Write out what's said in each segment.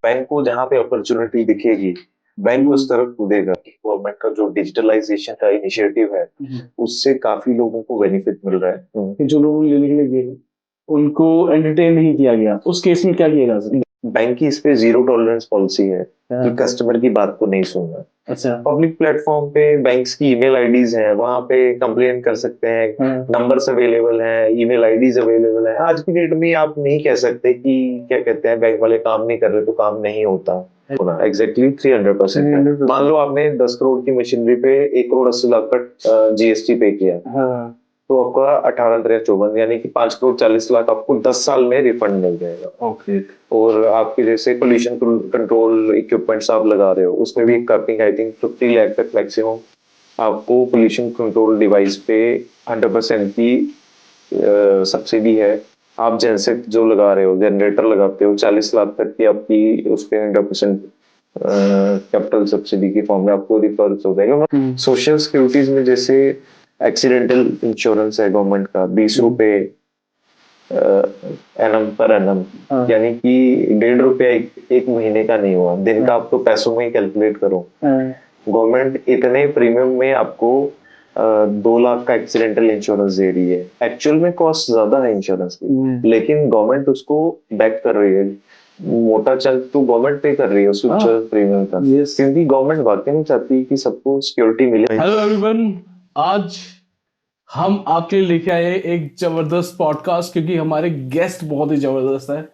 Bank को जहाँ पे अपॉर्चुनिटी दिखेगी, बैंक उस तरफ कूदेगा। गवर्नमेंट का जो डिजिटलाइजेशन का इनिशिएटिव है, उससे काफी लोगों को बेनिफिट मिल रहा है। कि जो लोग लेने के लिए गए उनको एंटरटेन नहीं किया गया, उस केस में क्या किया जा सकता बैंक की इस पे जीरो टॉलरेंस पॉलिसी है कि है? कस्टमर की बात को नहीं सुनना। अच्छा। पब्लिक प्लेटफॉर्म पे बैंक्स की ईमेल आईडीज हैं, वहां पे कंप्लेन कर सकते हैं। हाँ। नंबर्स अवेलेबल हैं, ईमेल आईडीज अवेलेबल है। आज की डेट में आप नहीं कह सकते कि क्या कहते हैं, बैंक वाले काम नहीं कर रहे तो काम नहीं होता। एग्जैक्टली 300% है। 300% मान लो आपने 10 करोड़ की मशीनरी पे 1 करोड़ 80 लाख का जीएसटी पे किया, हाँ। तो आपका 18 यानी कि 5 करोड़ 40 लाख आपको 10 साल में रिफंड मिल जाएगा। ओके। और आपके जैसे पोल्यूशन कंट्रोल इक्विपमेंट्स आप लगा रहे हो, उसमें भी कैपिंग आई थिंक 50 लाख तक मैक्सिमम आपको पोल्यूशन कंट्रोल डिवाइस पे 100% की सब्सिडी है। आप जेनसेट जो लगा रहे हो, जनरेटर लगाते हो, 40 लाख तक की आपकी उस पे 100% कैपिटल सब्सिडी की फॉर्म में आपको रिफर्स हो जाएगा। सोशल सिक्योरिटीज में जैसे एक्सीडेंटल इंश्योरेंस है गवर्नमेंट का, 20 रुपए एनम पर एनम, हाँ। यानी कि 1.5 रुपया एक महीने का नहीं हुआ, दिन का आप तो पैसों में ही कैलकुलेट करो। गवर्नमेंट इतने प्रीमियम में आपको 2 लाख का एक्सीडेंटल इंश्योरेंस दे रही है। एक्चुअल में कॉस्ट ज्यादा है इंश्योरेंस की, लेकिन गवर्नमेंट उसको बैक कर रही है। मोटा चंक तो गवर्नमेंट पे कर रही है उस प्रीमियम का, क्योंकि गवर्नमेंट वाकई नहीं चाहती कि सबको सिक्योरिटी मिले। हेलो एवरीवन, आज हम आपके लिए लेके आए एक जबरदस्त पॉडकास्ट, क्योंकि हमारे गेस्ट बहुत ही जबरदस्त है।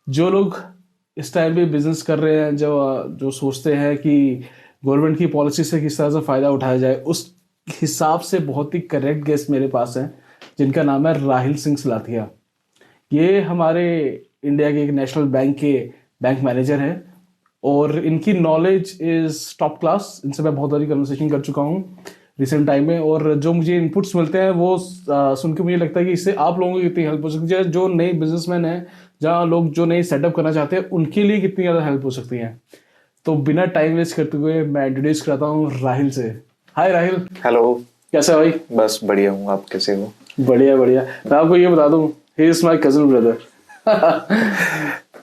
जो लोग इस टाइम पे बिजनेस कर रहे हैं, जो जो सोचते हैं कि गवर्नमेंट की पॉलिसी से किस तरह से फायदा उठाया जाए, उस हिसाब से बहुत ही करेक्ट गेस्ट मेरे पास हैं, जिनका नाम है राहिल सिंह सलाथिया। ये हमारे इंडिया के एक नेशनल बैंक के बैंक मैनेजर हैं और इनकी नॉलेज इज टॉप क्लास। इनसे मैं बहुत सारी कन्वर्सेशन कर चुका हूँ रिसेंट टाइम में, और जो मुझे इनपुट्स मिलते हैं वो सुन के मुझे लगता है कि इससे आप लोगों की कितनी हेल्प हो सकती है, जो नए बिजनेसमैन हैं, जहाँ लोग जो नए सेटअप करना चाहते हैं, उनके लिए कितनी ज़्यादा हेल्प हो सकती है। तो बिना टाइम वेस्ट करते हुए मैं इंट्रोड्यूस कराता हूँ राहिल से। हाय राहिल। हेलो। कैसा भाई? बस बढ़िया हूँ, आप कैसे हो? बढ़िया बढ़िया। मैं आपको ये बता दूं, he is my cousin brother.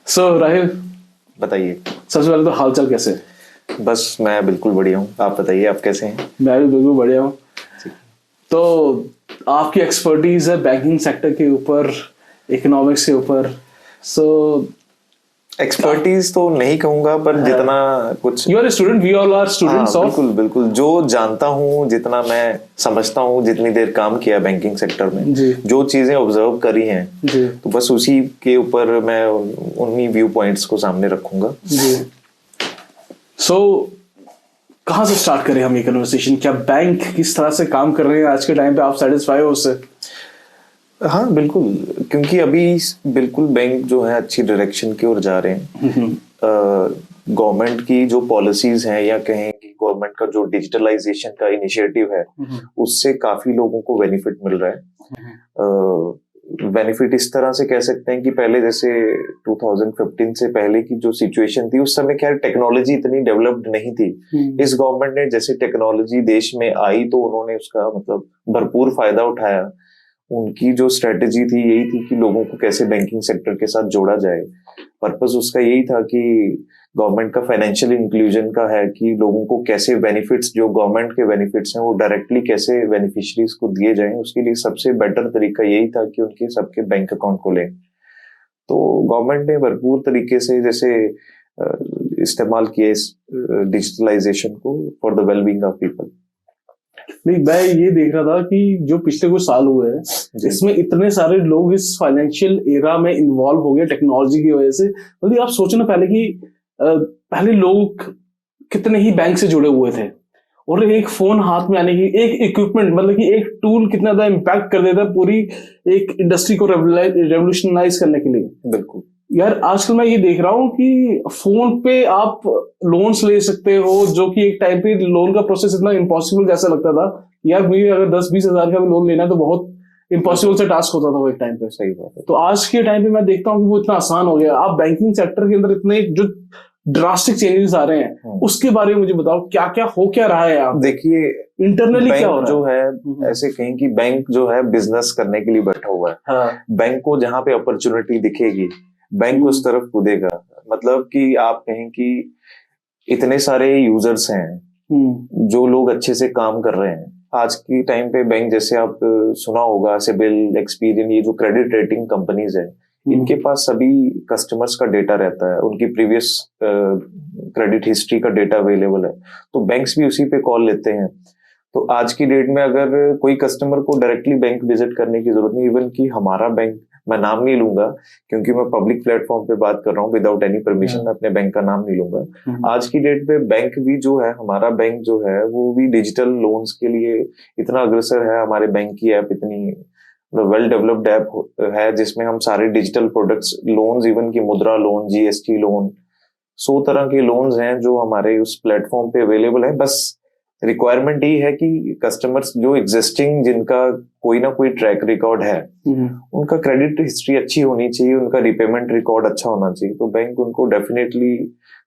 So Rahil, बताइए। सबसे पहले तो हालचाल कैसे है? बस मैं बिल्कुल बढ़िया हूँ, आप बताइए आप कैसे हैं? मैं भी बिल्कुल बढ़िया हूँ। तो आपकी एक्सपर्टीज है बैंकिंग सेक्टर के ऊपर, इकोनॉमिक्स के ऊपर। सो एक्सपर्टीज तो नहीं कहूंगा, पर जितना कुछ you are a student, we all are students of. बिल्कुल बिल्कुल, जो जानता हूँ, जितना मैं समझता हूँ, जितनी देर काम किया बैंकिंग सेक्टर में, जो चीजें ऑब्जर्व करी हैं, तो बस उसी के ऊपर मैं उन्हीं व्यू पॉइंट्स को सामने रखूंगा। सो कहाँ से स्टार्ट करें हम ये कन्वर्सेशन? क्या बैंक किस तरह से काम कर रहे हैं आज के टाइम पे, आप सेटिस्फाई हो उससे? हाँ बिल्कुल, क्योंकि अभी बिल्कुल बैंक जो है अच्छी डायरेक्शन की ओर जा रहे हैं। गवर्नमेंट की जो पॉलिसीज हैं, या कहें कि गवर्नमेंट का जो डिजिटलाइजेशन का इनिशिएटिव है, उससे काफी लोगों को बेनिफिट मिल रहा है। बेनिफिट इस तरह से कह सकते हैं कि पहले जैसे 2015 से पहले की जो सिचुएशन थी, उस समय खैर टेक्नोलॉजी इतनी डेवलप्ड नहीं थी। इस गवर्नमेंट ने जैसे टेक्नोलॉजी देश में आई, तो उन्होंने उसका मतलब भरपूर फायदा उठाया। उनकी जो स्ट्रेटेजी थी यही थी कि लोगों को कैसे बैंकिंग सेक्टर के साथ जोड़ा जाए। पर्पस उसका यही था कि गवर्नमेंट का फाइनेंशियल इंक्लूजन का है कि लोगों को कैसे बेनिफिट्स, जो गवर्नमेंट के बेनिफिट्स हैं, वो डायरेक्टली कैसे बेनिफिशरीज को दिए जाएं। उसके लिए सबसे बेटर तरीका यही था कि उनके सबके बैंक अकाउंट खोलें। तो गवर्नमेंट ने भरपूर तरीके से जैसे इस्तेमाल किया इस डिजिटलाइजेशन को for the wellbeing of people. नहीं, मैं ये देख रहा था कि जो पिछले कुछ साल हुए हैं, इसमें इतने सारे लोग इस फाइनेंशियल एरा में इन्वॉल्व हो गए टेक्नोलॉजी की वजह से। मतलब आप सोचो ना, पहले की पहले लोग कितने ही बैंक से जुड़े हुए थे, और एक फोन हाथ में आने की, एक इक्विपमेंट, मतलब कि एक टूल कितना ज्यादा इम्पैक्ट कर देता है पूरी एक इंडस्ट्री को रेवोल्यूशनाइज करने के लिए। बिल्कुल यार, आजकल मैं ये देख रहा हूँ कि फोन पे आप लोन्स ले सकते हो, जो कि एक टाइम पे लोन का प्रोसेस इतना इम्पॉसिबल जैसा लगता था। यार मुझे अगर 10-20 हजार का भी लोन लेना है तो बहुत इम्पॉसिबल से टास्क होता था वो एक टाइम पे। सही बात है। तो आज के टाइम पे मैं देखता हूँ कि वो इतना आसान हो गया। आप बैंकिंग सेक्टर के अंदर इतने जो ड्रास्टिक चेंजेस आ रहे हैं, उसके बारे में मुझे बताओ, क्या क्या हो क्या रहा है? आप देखिए, इंटरनली क्या हो रहा जो है, ऐसे कहें कि बैंक जो है बिजनेस करने के लिए बैठा हुआ है। बैंक को जहाँ पे अपॉर्चुनिटी दिखेगी, बैंक उस तरफ कूदेगा। मतलब कि आप कहें कि इतने सारे यूजर्स हैं, जो लोग अच्छे से काम कर रहे हैं आज की टाइम पे। बैंक जैसे आप सुना होगा, सिबिल, एक्सपीरियन, ये जो क्रेडिट रेटिंग कंपनीज है, इनके पास सभी कस्टमर्स का डेटा रहता है, उनकी प्रीवियस क्रेडिट हिस्ट्री का डेटा अवेलेबल है, तो बैंक्स भी उसी पे कॉल लेते हैं। तो आज की डेट में अगर कोई कस्टमर को डायरेक्टली बैंक विजिट करने की जरूरत नहीं, इवन कि हमारा बैंक, मैं नाम नहीं लूंगा क्योंकि मैं पब्लिक प्लेटफॉर्म पे बात कर रहा हूँ, विदाउट एनी परमिशन मैं अपने बैंक का नाम नहीं लूंगा। आज की डेट पे बैंक भी जो है, हमारा बैंक जो है, वो भी डिजिटल लोन्स के लिए इतना अग्रसर है। हमारे बैंक की ऐप इतनी वेल डेवलप्ड ऐप है जिसमें हम सारे डिजिटल प्रोडक्ट्स, लोन्स, इवन की मुद्रा लोन, जीएसटी लोन, 100 तरह के लोन्स हैं जो हमारे उस प्लेटफॉर्म पे अवेलेबल है। बस रिक्वायरमेंट ये है कि कस्टमर्स जो एग्जिस्टिंग, जिनका कोई ना कोई ट्रैक रिकॉर्ड है, उनका क्रेडिट हिस्ट्री अच्छी होनी चाहिए, उनका रिपेमेंट रिकॉर्ड अच्छा होना चाहिए, तो बैंक उनको डेफिनेटली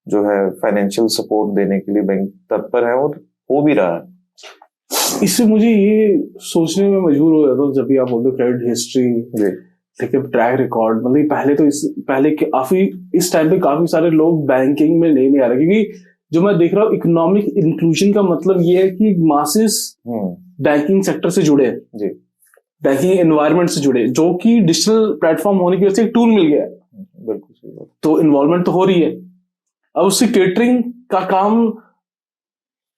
जो है फाइनेंशियल सपोर्ट देने के लिए बैंक तत्पर है और हो भी रहा है। इससे मुझे ये सोचने में मजबूर हो जाता हूँ जब भी आप बोलते हो क्रेडिट हिस्ट्री, ठीक है, ट्रैक रिकॉर्ड, मतलब पहले तो पहले काफी इस टाइम पे काफी सारे लोग बैंकिंग में नहीं आ रहे, क्योंकि जो मैं देख रहा हूँ इकोनॉमिक इंक्लूजन का मतलब ये है कि मासेस बैंकिंग सेक्टर से जुड़े, बैंकिंग एनवायरनमेंट से जुड़े, जो कि डिजिटल प्लेटफॉर्म होने की वजह से एक टूल मिल गया है। बिल्कुल सही बात। तो इन्वॉल्वमेंट तो हो रही है, अब उससे केटरिंग का काम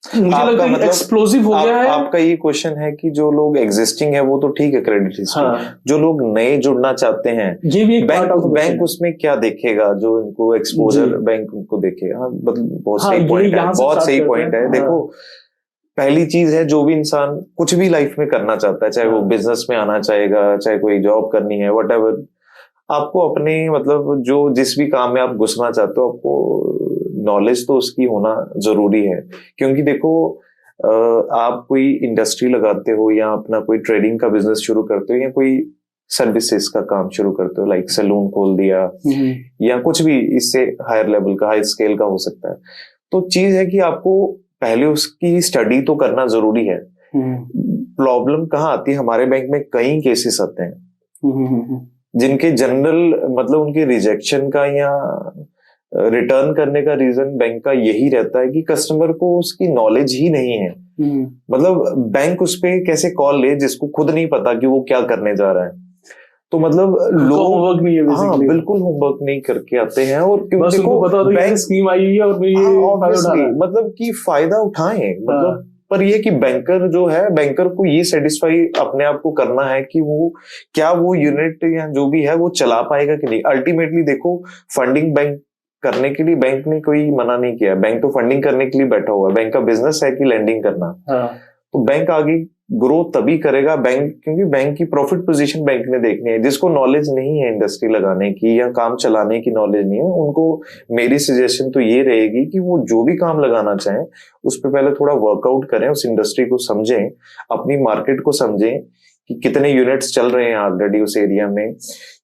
मुझे लगता है मतलब एक्सप्लोसिव हो गया है। आपका ये क्वेश्चन है कि जो लोग एग्जिस्टिंग है वो तो ठीक है क्रेडिट हिस्ट्री, जो लोग नए जुड़ना चाहते हैं, ये भी एक बैंक उसमें क्या देखेगा, जो इनको एक्सपोजर बैंक उनको देखेगा। बहुत सही पॉइंट है, बहुत सही पॉइंट है। देखो, पहली चीज है, जो भी इंसान कुछ भी लाइफ में करना चाहता है, चाहे वो बिजनेस में आना चाहेगा, चाहे कोई जॉब करनी है, व्हाटएवर, आपको अपने मतलब जो जिस भी काम में आप घुसना चाहते हो, आपको नॉलेज तो उसकी होना जरूरी है। क्योंकि देखो, आप कोई इंडस्ट्री लगाते हो या अपना कोई ट्रेडिंग का बिजनेस शुरू करते हो या कोई सर्विसेज का काम शुरू करते हो, लाइक सैलून खोल दिया या कुछ भी इससे हायर लेवल का, हाई स्केल का हो सकता है, तो चीज है कि आपको पहले उसकी स्टडी तो करना जरूरी है। प्रॉब्लम कहाँ आती है, हमारे बैंक में कई केसेस आते हैं जिनके जनरल मतलब उनके रिजेक्शन का या रिटर्न करने का रीजन बैंक का यही रहता है कि कस्टमर को उसकी नॉलेज ही नहीं है। मतलब बैंक उस पे कैसे कॉल ले जिसको खुद नहीं पता कि वो क्या करने जा रहा है। तो मतलब लोग होमवर्क नहीं है, हाँ बिल्कुल होमवर्क नहीं करके आते हैं, और बस उनको पता होता है कि स्कीम आई है और मतलब कि फायदा उठाएं, मतलब पर ये कि बैंकर जो है, बैंकर को ये सेटिस्फाई अपने आप को करना है कि वो क्या वो यूनिट या जो भी है वो चला पाएगा कि नहीं। अल्टीमेटली देखो, फंडिंग बैंक करने के लिए बैंक ने कोई मना नहीं किया, बैंक तो फंडिंग करने के लिए बैठा हुआ है, बैंक का बिजनेस है कि लैंडिंग करना। तो बैंक आगे ग्रो तभी करेगा, बैंक, क्योंकि बैंक की प्रॉफिट पोजीशन बैंक ने देखनी है। जिसको नॉलेज नहीं है इंडस्ट्री लगाने की या काम चलाने की नॉलेज नहीं है, उनको मेरी सजेशन तो ये रहेगी कि वो जो भी काम लगाना चाहें उस पर पहले थोड़ा वर्कआउट करें, उस इंडस्ट्री को समझें, अपनी मार्केट को समझें कि कितने यूनिट्स चल रहे हैं ऑलरेडी उस एरिया में,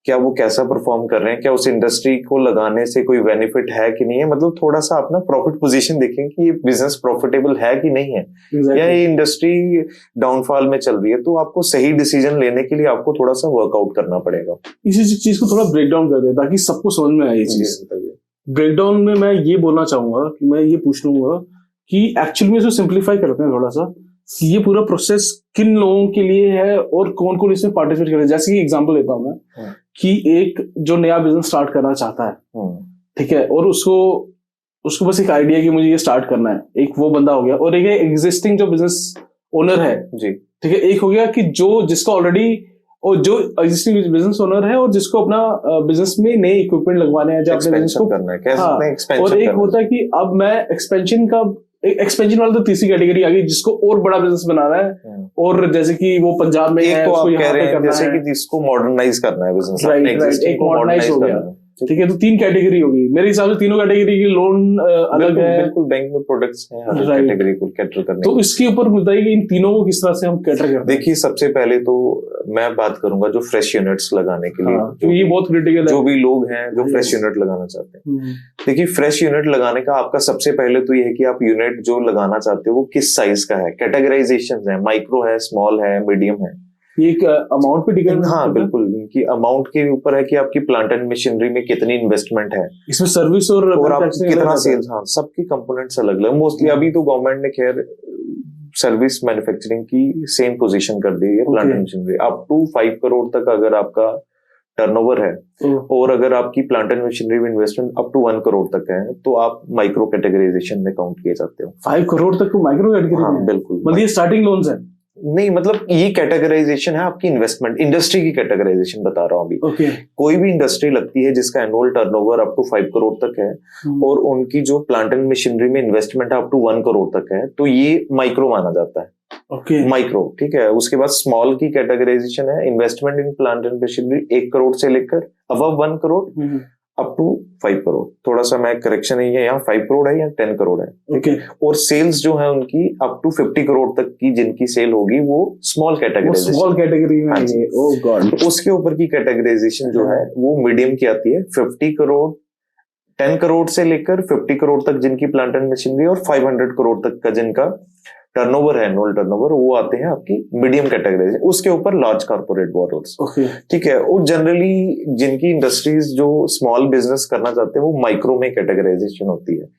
क्या वो कैसा परफॉर्म कर रहे हैं, क्या उस इंडस्ट्री को लगाने से कोई बेनिफिट है कि नहीं है। मतलब थोड़ा सा अपना प्रॉफिट पोजीशन देखें कि ये बिजनेस प्रॉफिटेबल है कि नहीं है, या ये इंडस्ट्री डाउनफॉल में चल रही है। तो आपको सही डिसीजन लेने के लिए आपको थोड़ा सा वर्कआउट करना पड़ेगा। इसी चीज को थोड़ा ब्रेक डाउन कर दे ताकि सबको समझ में आए ये चीज। ब्रेक डाउन में मैं ये बोलना चाहूंगा कि मैं ये पूछ लूंगा कि एक्चुअली में इसको सिंप्लीफाई करते हैं थोड़ा सा, ये पूरा प्रोसेस किन लोगों के लिए है और कौन कौन इसमें पार्टिसिपेट करे। जैसे कि एग्जांपल लेता हूं मैं कि एक जो नया बिजनेस स्टार्ट करना चाहता है, ठीक है, और उसको बस एक आइडिया कि मुझे ये स्टार्ट करना है, एक वो बंदा हो गया। और एक एग्जिस्टिंग जो बिजनेस ओनर है जी, ठीक है, एक हो गया कि जिसको ऑलरेडी, और जो एग्जिस्टिंग बिजनेस ओनर है और जिसको अपना बिजनेस में नए इक्विपमेंट लगवाने हैं, जो अपने बिजनेस को करना है, कैसे और एक होता है कि अब मैं एक्सपेंशन वाला तो तीसरी कैटेगरी आ गई, जिसको और बड़ा बिजनेस बनाना है, और जैसे कि वो पंजाब में है, तो आप कह रहे हैं जैसे कि जिसको मॉडर्नाइज करना है बिजनेस, राइट, एक मॉडर्नाइज हो गया, ठीक है। तो 3 कैटेगरी होगी मेरे हिसाब से, तीनों कैटेगरी की लोन अलग है। बिल्कुल, बैंक में प्रोडक्ट्स हैं हर कैटेगरी को कैटर करने। तो इसके ऊपर बताइए कि इन तीनों को किस तरह से हम कैटर करते हैं। देखिए, सबसे पहले तो मैं बात करूंगा जो फ्रेश यूनिट्स लगाने के लिए, तो ये बहुत क्रिटिकल है, जो भी लोग हैं जो फ्रेश यूनिट लगाना चाहते हैं। देखिए, फ्रेश यूनिट लगाने का आपका सबसे पहले तो ये है कि आप यूनिट जो लगाना चाहते हो वो किस साइज का है। कैटेगराइजेशन है, माइक्रो है, स्मॉल है, मीडियम है। ये एक अमाउंट पे डिपेंड हाँ बिल्कुल, कि अमाउंट के ऊपर है कि आपकी प्लांट एंड मशीनरी में कितनी इन्वेस्टमेंट है, इसमें सर्विस और आप manufacturing कितना अलग आता है। सेल्स, हाँ सबकी कंपोनेंट्स अलग अलग। मोस्टली अभी तो गवर्नमेंट ने खैर सर्विस मैन्युफैक्चरिंग की सेम पोजीशन कर दी है plant and machinery. Up to 5 crore तक अगर आपका टर्नओवर है और अगर आपकी प्लांट एंड मशीनरी में इन्वेस्टमेंट अप टू 1 करोड़ तक है तो आप माइक्रो कैटेगराइजेशन में काउंट किए जाते हो। 5 करोड़ तक को माइक्रो कैटेगरी हाँ में? बिल्कुल, मतलब ये स्टार्टिंग लोन्स है? नहीं मतलब ये कैटेगराइजेशन है आपकी इन्वेस्टमेंट इंडस्ट्री की कैटेगराइजेशन बता रहा हूँ अभी। ओके। कोई भी इंडस्ट्री लगती है जिसका annual turnover up to 5 crore तक है और उनकी जो प्लांट एंड मशीनरी में इन्वेस्टमेंट अप टू 1 करोड़ तक है तो ये माइक्रो माना जाता है। ओके। माइक्रो, ठीक है। उसके बाद स्मॉल की कैटेगराइजेशन है investment in plant and machinery 1 crore से लेकर above 1 crore up to 5 crore. थोड़ा सा मैं करेक्शन है, यहाँ 5 करोड़ है या 10 करोड़ है, ठीक है। और सेल्स जो है उनकी अप टू 50 करोड़ तक की जिनकी सेल होगी वो स्मॉल कैटेगराइजेशन, स्मॉल कैटेगरी में है। ओह गॉड। उसके ऊपर की कैटेगराइजेशन जो है वो मीडियम की आती है। 50 करोड़ 10 करोड़ से लेकर 50 करोड़ तक जिनकी प्लांट एंड मशीनरी और 500 करोड़ तक का जिनका टर्नओवर है, एनुअल टर्नओवर, वो आते हैं आपकी मीडियम कैटेगरी। उसके ऊपर लार्ज कॉर्पोरेट बोरोवर्स, ठीक है। और जनरली जिनकी इंडस्ट्रीज जो स्मॉल बिजनेस करना चाहते हैं वो माइक्रो में कैटेगराइजेशन होती है।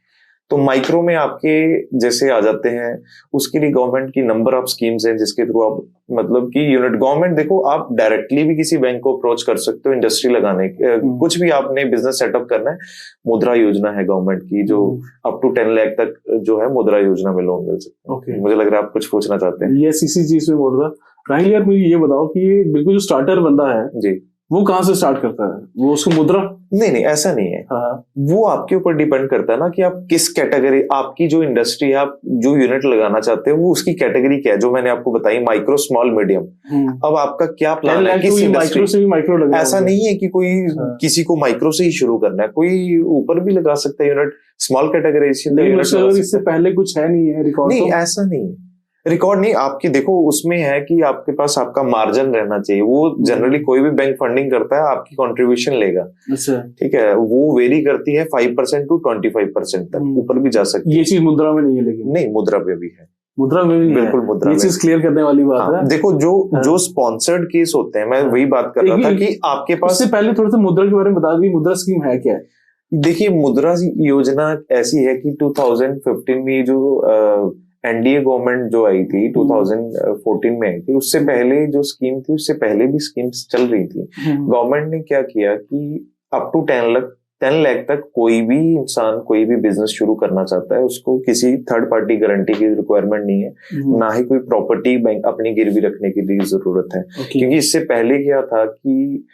तो माइक्रो में आपके जैसे आ जाते हैं, उसके लिए गवर्नमेंट की नंबर ऑफ स्कीम्स हैं जिसके थ्रू आप मतलब कि यूनिट गवर्नमेंट, देखो आप डायरेक्टली भी किसी बैंक को अप्रोच कर सकते हो इंडस्ट्री लगाने कुछ भी आपने बिजनेस सेटअप करना है। मुद्रा योजना है गवर्नमेंट की जो अप टू 10 लाख तक जो है मुद्रा योजना में लोन मिल सकता है। मुझे लग रहा है आप कुछ पूछना चाहते हैं। ये इसी चीज में बोल रहा राहिल यार, मुझे ये बताओ कि ये बिल्कुल जो स्टार्टर बंदा है जी, वो कहाँ से स्टार्ट करता है? वो उसको मुद्रा? नहीं ऐसा नहीं है। वो आपके ऊपर डिपेंड करता है ना कि आप किस कैटेगरी, आपकी जो इंडस्ट्री है, आप जो यूनिट लगाना चाहते हो वो उसकी कैटेगरी क्या है, जो मैंने आपको बताई माइक्रो स्मॉल मीडियम। अब आपका क्या प्लान है, किस माइक्रो से भी माइक्रो लगा? ऐसा नहीं है कि कोई किसी को माइक्रो से ही शुरू करना है, कोई ऊपर भी लगा सकता है यूनिट, स्मॉल कैटेगराइजेशन। इससे पहले कुछ है नहीं है रिकॉर्ड? नहीं ऐसा नहीं है, रिकॉर्ड नहीं। आपकी देखो उसमें है कि आपके पास आपका मार्जिन रहना चाहिए। वो जनरली कोई भी बैंक फंडिंग करता है आपकी कंट्रीब्यूशन लेगा, ठीक है। वो वेरी करती है 5% टू 25% तक, ऊपर भी जा सकती है। ये चीज मुद्रा में नहीं है? लेकिन नहीं, मुद्रा पे भी है। मुद्रा में भी बिल्कुल मुद्रा में। ये चीज क्लियर करने वाली बात है। देखो जो स्पॉन्सर्ड केस होते हैं, मैं वही बात कर रहा था कि आपके पास। इससे पहले थोड़ा सा मुद्रा के बारे में बता दी, मुद्रा स्कीम है क्या? देखिए मुद्रा योजना ऐसी है कि 2015 में जो एनडीए गवर्नमेंट जो आई थी 2014 में आई थी, उससे पहले जो स्कीम थी उससे पहले भी स्कीम्स चल रही थी। गवर्नमेंट ने क्या किया कि अप टू 10 लाख तक कोई भी इंसान कोई भी बिजनेस शुरू करना चाहता है, उसको किसी थर्ड पार्टी गारंटी की रिक्वायरमेंट नहीं है, ना ही कोई प्रॉपर्टी बैंक अपनी गिरवी रखने की भी जरूरत है। क्योंकि इससे पहले क्या था कि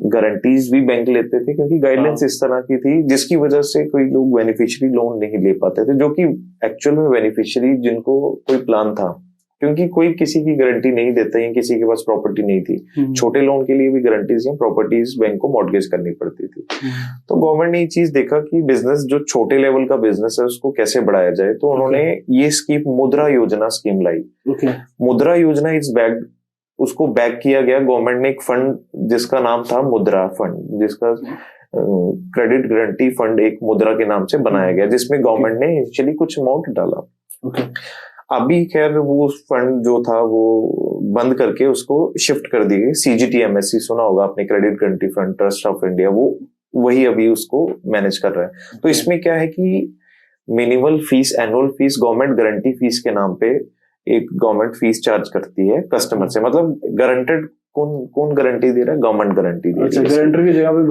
गारंटीज भी बैंक लेते थे क्योंकि गाइडलाइंस इस तरह की थी जिसकी वजह से कोई लोग बेनिफिशियरी लोन नहीं ले पाते थे, जो कि एक्चुअल में बेनिफिशियरी जिनको कोई प्लान था, क्योंकि कोई किसी की गारंटी नहीं देता है, किसी के पास प्रॉपर्टी नहीं थी। छोटे लोन के लिए भी गारंटीज या प्रॉपर्टीज बैंक को मॉर्गेज करनी पड़ती थी। तो गवर्नमेंट ने ये चीज देखा कि बिजनेस जो छोटे लेवल का बिजनेस है उसको कैसे बढ़ाया जाए, तो उन्होंने ये स्कीम मुद्रा योजना स्कीम लाई। मुद्रा योजना इज बैक्ड, उसको बैक किया गया गवर्नमेंट ने एक फंड जिसका नाम था मुद्रा फंड, जिसका क्रेडिट गारंटी फंड एक मुद्रा के नाम से बनाया गया, जिसमें गवर्नमेंट ने इनिशियली कुछ अमाउंट डाला। अभी खैर वो फंड जो था वो बंद करके उसको शिफ्ट कर दी गई। CGTMSE सुना होगा आपने, credit guarantee fund trust of India, वो वही अभी उसको मैनेज कर रहा है। तो इसमें क्या है कि minimal fees, annual fees, government guarantee fees के नाम पे एक गवर्नमेंट फीस चार्ज करती है कस्टमर से। मतलब गारंटेड कौन गारंटी दे रहा है? गवर्नमेंट गारंटी दे रही है। गारंटर की जगह पे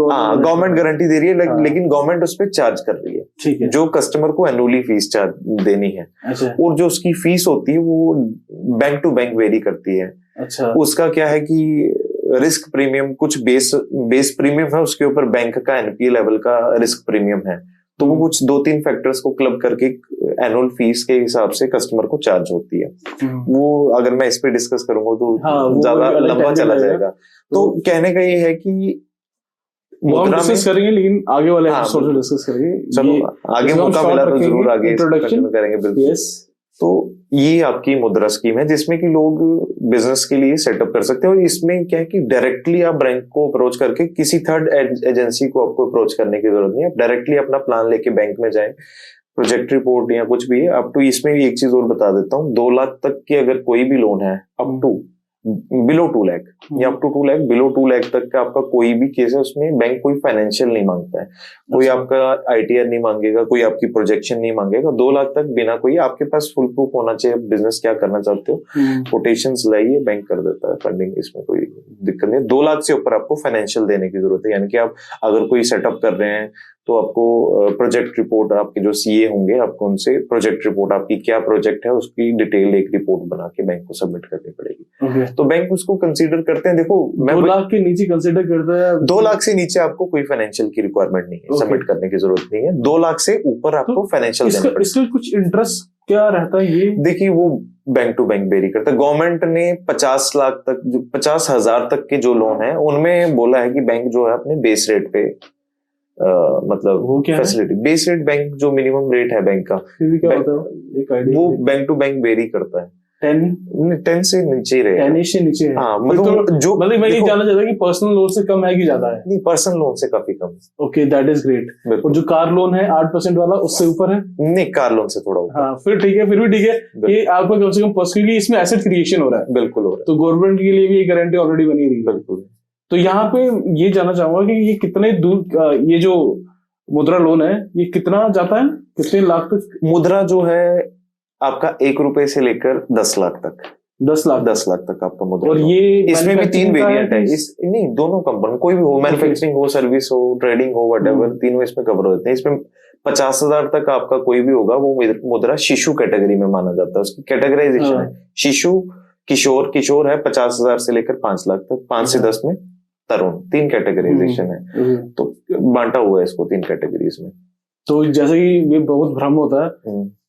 गवर्नमेंट गारंटी दे रही है, लेकिन गवर्नमेंट उस पर चार्ज कर रही है, ठीक है, जो कस्टमर को एनुअली फीस चार्ज देनी है। और जो उसकी फीस होती है वो बैंक टू बैंक वेरी करती है। उसका क्या है कि रिस्क प्रीमियम कुछ बेस प्रीमियम है, उसके ऊपर बैंक का NPA लेवल का रिस्क प्रीमियम है। तो वो कुछ 2-3 फैक्टर्स को क्लब करके एनुअल फीस के हिसाब से कस्टमर को चार्ज होती है। वो अगर मैं इस पे डिस्कस करूंगा तो ज्यादा लंबा चला जाएगा। तो कहने का ये है कि मुद्रा में करेंगे, लेकिन आगे वाले एपिसोड में डिस्कस करेंगे। चलो आगे मौका मिला तो जरूर आगे इंट्रोडक्शन करेंगे। बिल्कुल। तो ये आपकी मुद्रा स्कीम है जिसमें कि लोग बिजनेस के लिए सेटअप कर सकते हैं। और इसमें क्या है कि डायरेक्टली आप बैंक को अप्रोच करके, किसी थर्ड एजेंसी को आपको अप्रोच करने की जरूरत नहीं है। आप डायरेक्टली अपना प्लान लेके बैंक में जाएं, प्रोजेक्ट रिपोर्ट या कुछ भी है। अप टू इसमें भी एक चीज और बता देता हूँ, 2 लाख तक की अगर कोई भी लोन है, अप टू बिलो 2 लाख या up to 2 lakh, below 2 lakh तक का आपका कोई भी केस है उसमें बैंक कोई फाइनेंशियल नहीं मांगता है, कोई आपका आईटीआर नहीं मांगेगा, कोई आपकी प्रोजेक्शन नहीं मांगेगा। 2 लाख तक बिना कोई, आपके पास फुल प्रूफ होना चाहिए बिजनेस क्या करना चाहते हो, कोटेशंस लाइए, बैंक कर देता है फंडिंग, इसमें कोई दिक्कत नहीं। 2 लाख से ऊपर आपको फाइनेंशियल देने की जरूरत है, यानी कि आप अगर कोई सेटअप कर रहे हैं तो आपको प्रोजेक्ट रिपोर्ट, आपके जो सीए होंगे आपको उनसे प्रोजेक्ट रिपोर्ट, आपकी क्या प्रोजेक्ट है उसकी डिटेल एक रिपोर्ट बना के बैंक को सबमिट करनी पड़ेगी। तो बैंक उसको कंसीडर करते हैं। देखो, 2 लाख के नीचे कंसीडर करता है? 2 लाख से नीचे आपको कोई फाइनेंशियल की रिक्वायरमेंट नहीं है, सबमिट करने की जरूरत नहीं है। 2 लाख से ऊपर आपको फाइनेंशियल देना पड़ेगा। इसका कुछ इंटरेस्ट क्या रहता है? ये देखिए, वो बैंक टू बैंक वेरी करता है। गवर्नमेंट ने 50 लाख तक, 50,000 तक के जो लोन है उनमें बोला है कि बैंक जो है अपने बेस रेट पे मतलब वो क्या फैसिलिटी, बेस रेट बैंक जो मिनिमम रेट है बैंक का, क्या होता है एक आइडिया? वो बैंक टू बैंक वेरी करता है। 10 से नीचे ही रहेगा। 10 से नीचे है। हाँ, मतलब जो मैं ये जानना चाहता कि पर्सनल लोन से कम है कि ज्यादा है? नहीं, पर्सनल लोन से काफी कम है। Okay, that is great. और जो कार लोन है 8% वाला, उससे ऊपर है? नहीं, कार लोन से थोड़ा ऊपर। हाँ, फिर ठीक है, फिर भी ठीक है कि आपका कम से कम पर्सनल, क्योंकि इसमें एसेट क्रिएशन हो रहा है। बिल्कुल हो रहा है, तो गवर्नमेंट के लिए भी ये गारंटी ऑलरेडी बनी रही है। बिल्कुल। तो यहाँ पे ये जानना चाहूंगा कि ये कितने दूर, ये जो मुद्रा लोन है ये कितना जाता है, कितने लाख तक? मुद्रा जो है आपका 1 रुपए से लेकर 10 लाख तक। 10 लाख तक आपका मुद्रा। और ये इसमें भी 3 वेरिएंट है। नहीं, दोनों कंपनी, कोई भी हो, मैन्युफैक्चरिंग हो, सर्विस हो, ट्रेडिंग हो, व्हाटएवर, तीनों इसमें कवर होते हैं। इसमें 50,000 तक आपका कोई भी होगा, वो मुद्रा शिशु कैटेगरी में माना जाता है। उसकी कैटेगराइजेशन है शिशु, किशोर। किशोर है 50,000 से लेकर 5 लाख तक, 5 से 10 में तरुण। 3 कैटेगराइजेशन है, तो बांटा हुआ है इसको 3 कैटेगरीज में। तो जैसे कि ये बहुत भ्रम होता है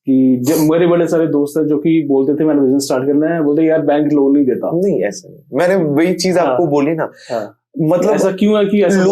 कि जब मेरे बड़े सारे दोस्त हैं जो कि बोलते थे मैंने बिजनेस स्टार्ट करना है, बोलते यार बैंक लोन नहीं देता। नहीं, ऐसा नहीं, मैंने वही चीज आपको बोली ना। मतलब ऐसा क्यों है कि ऐसा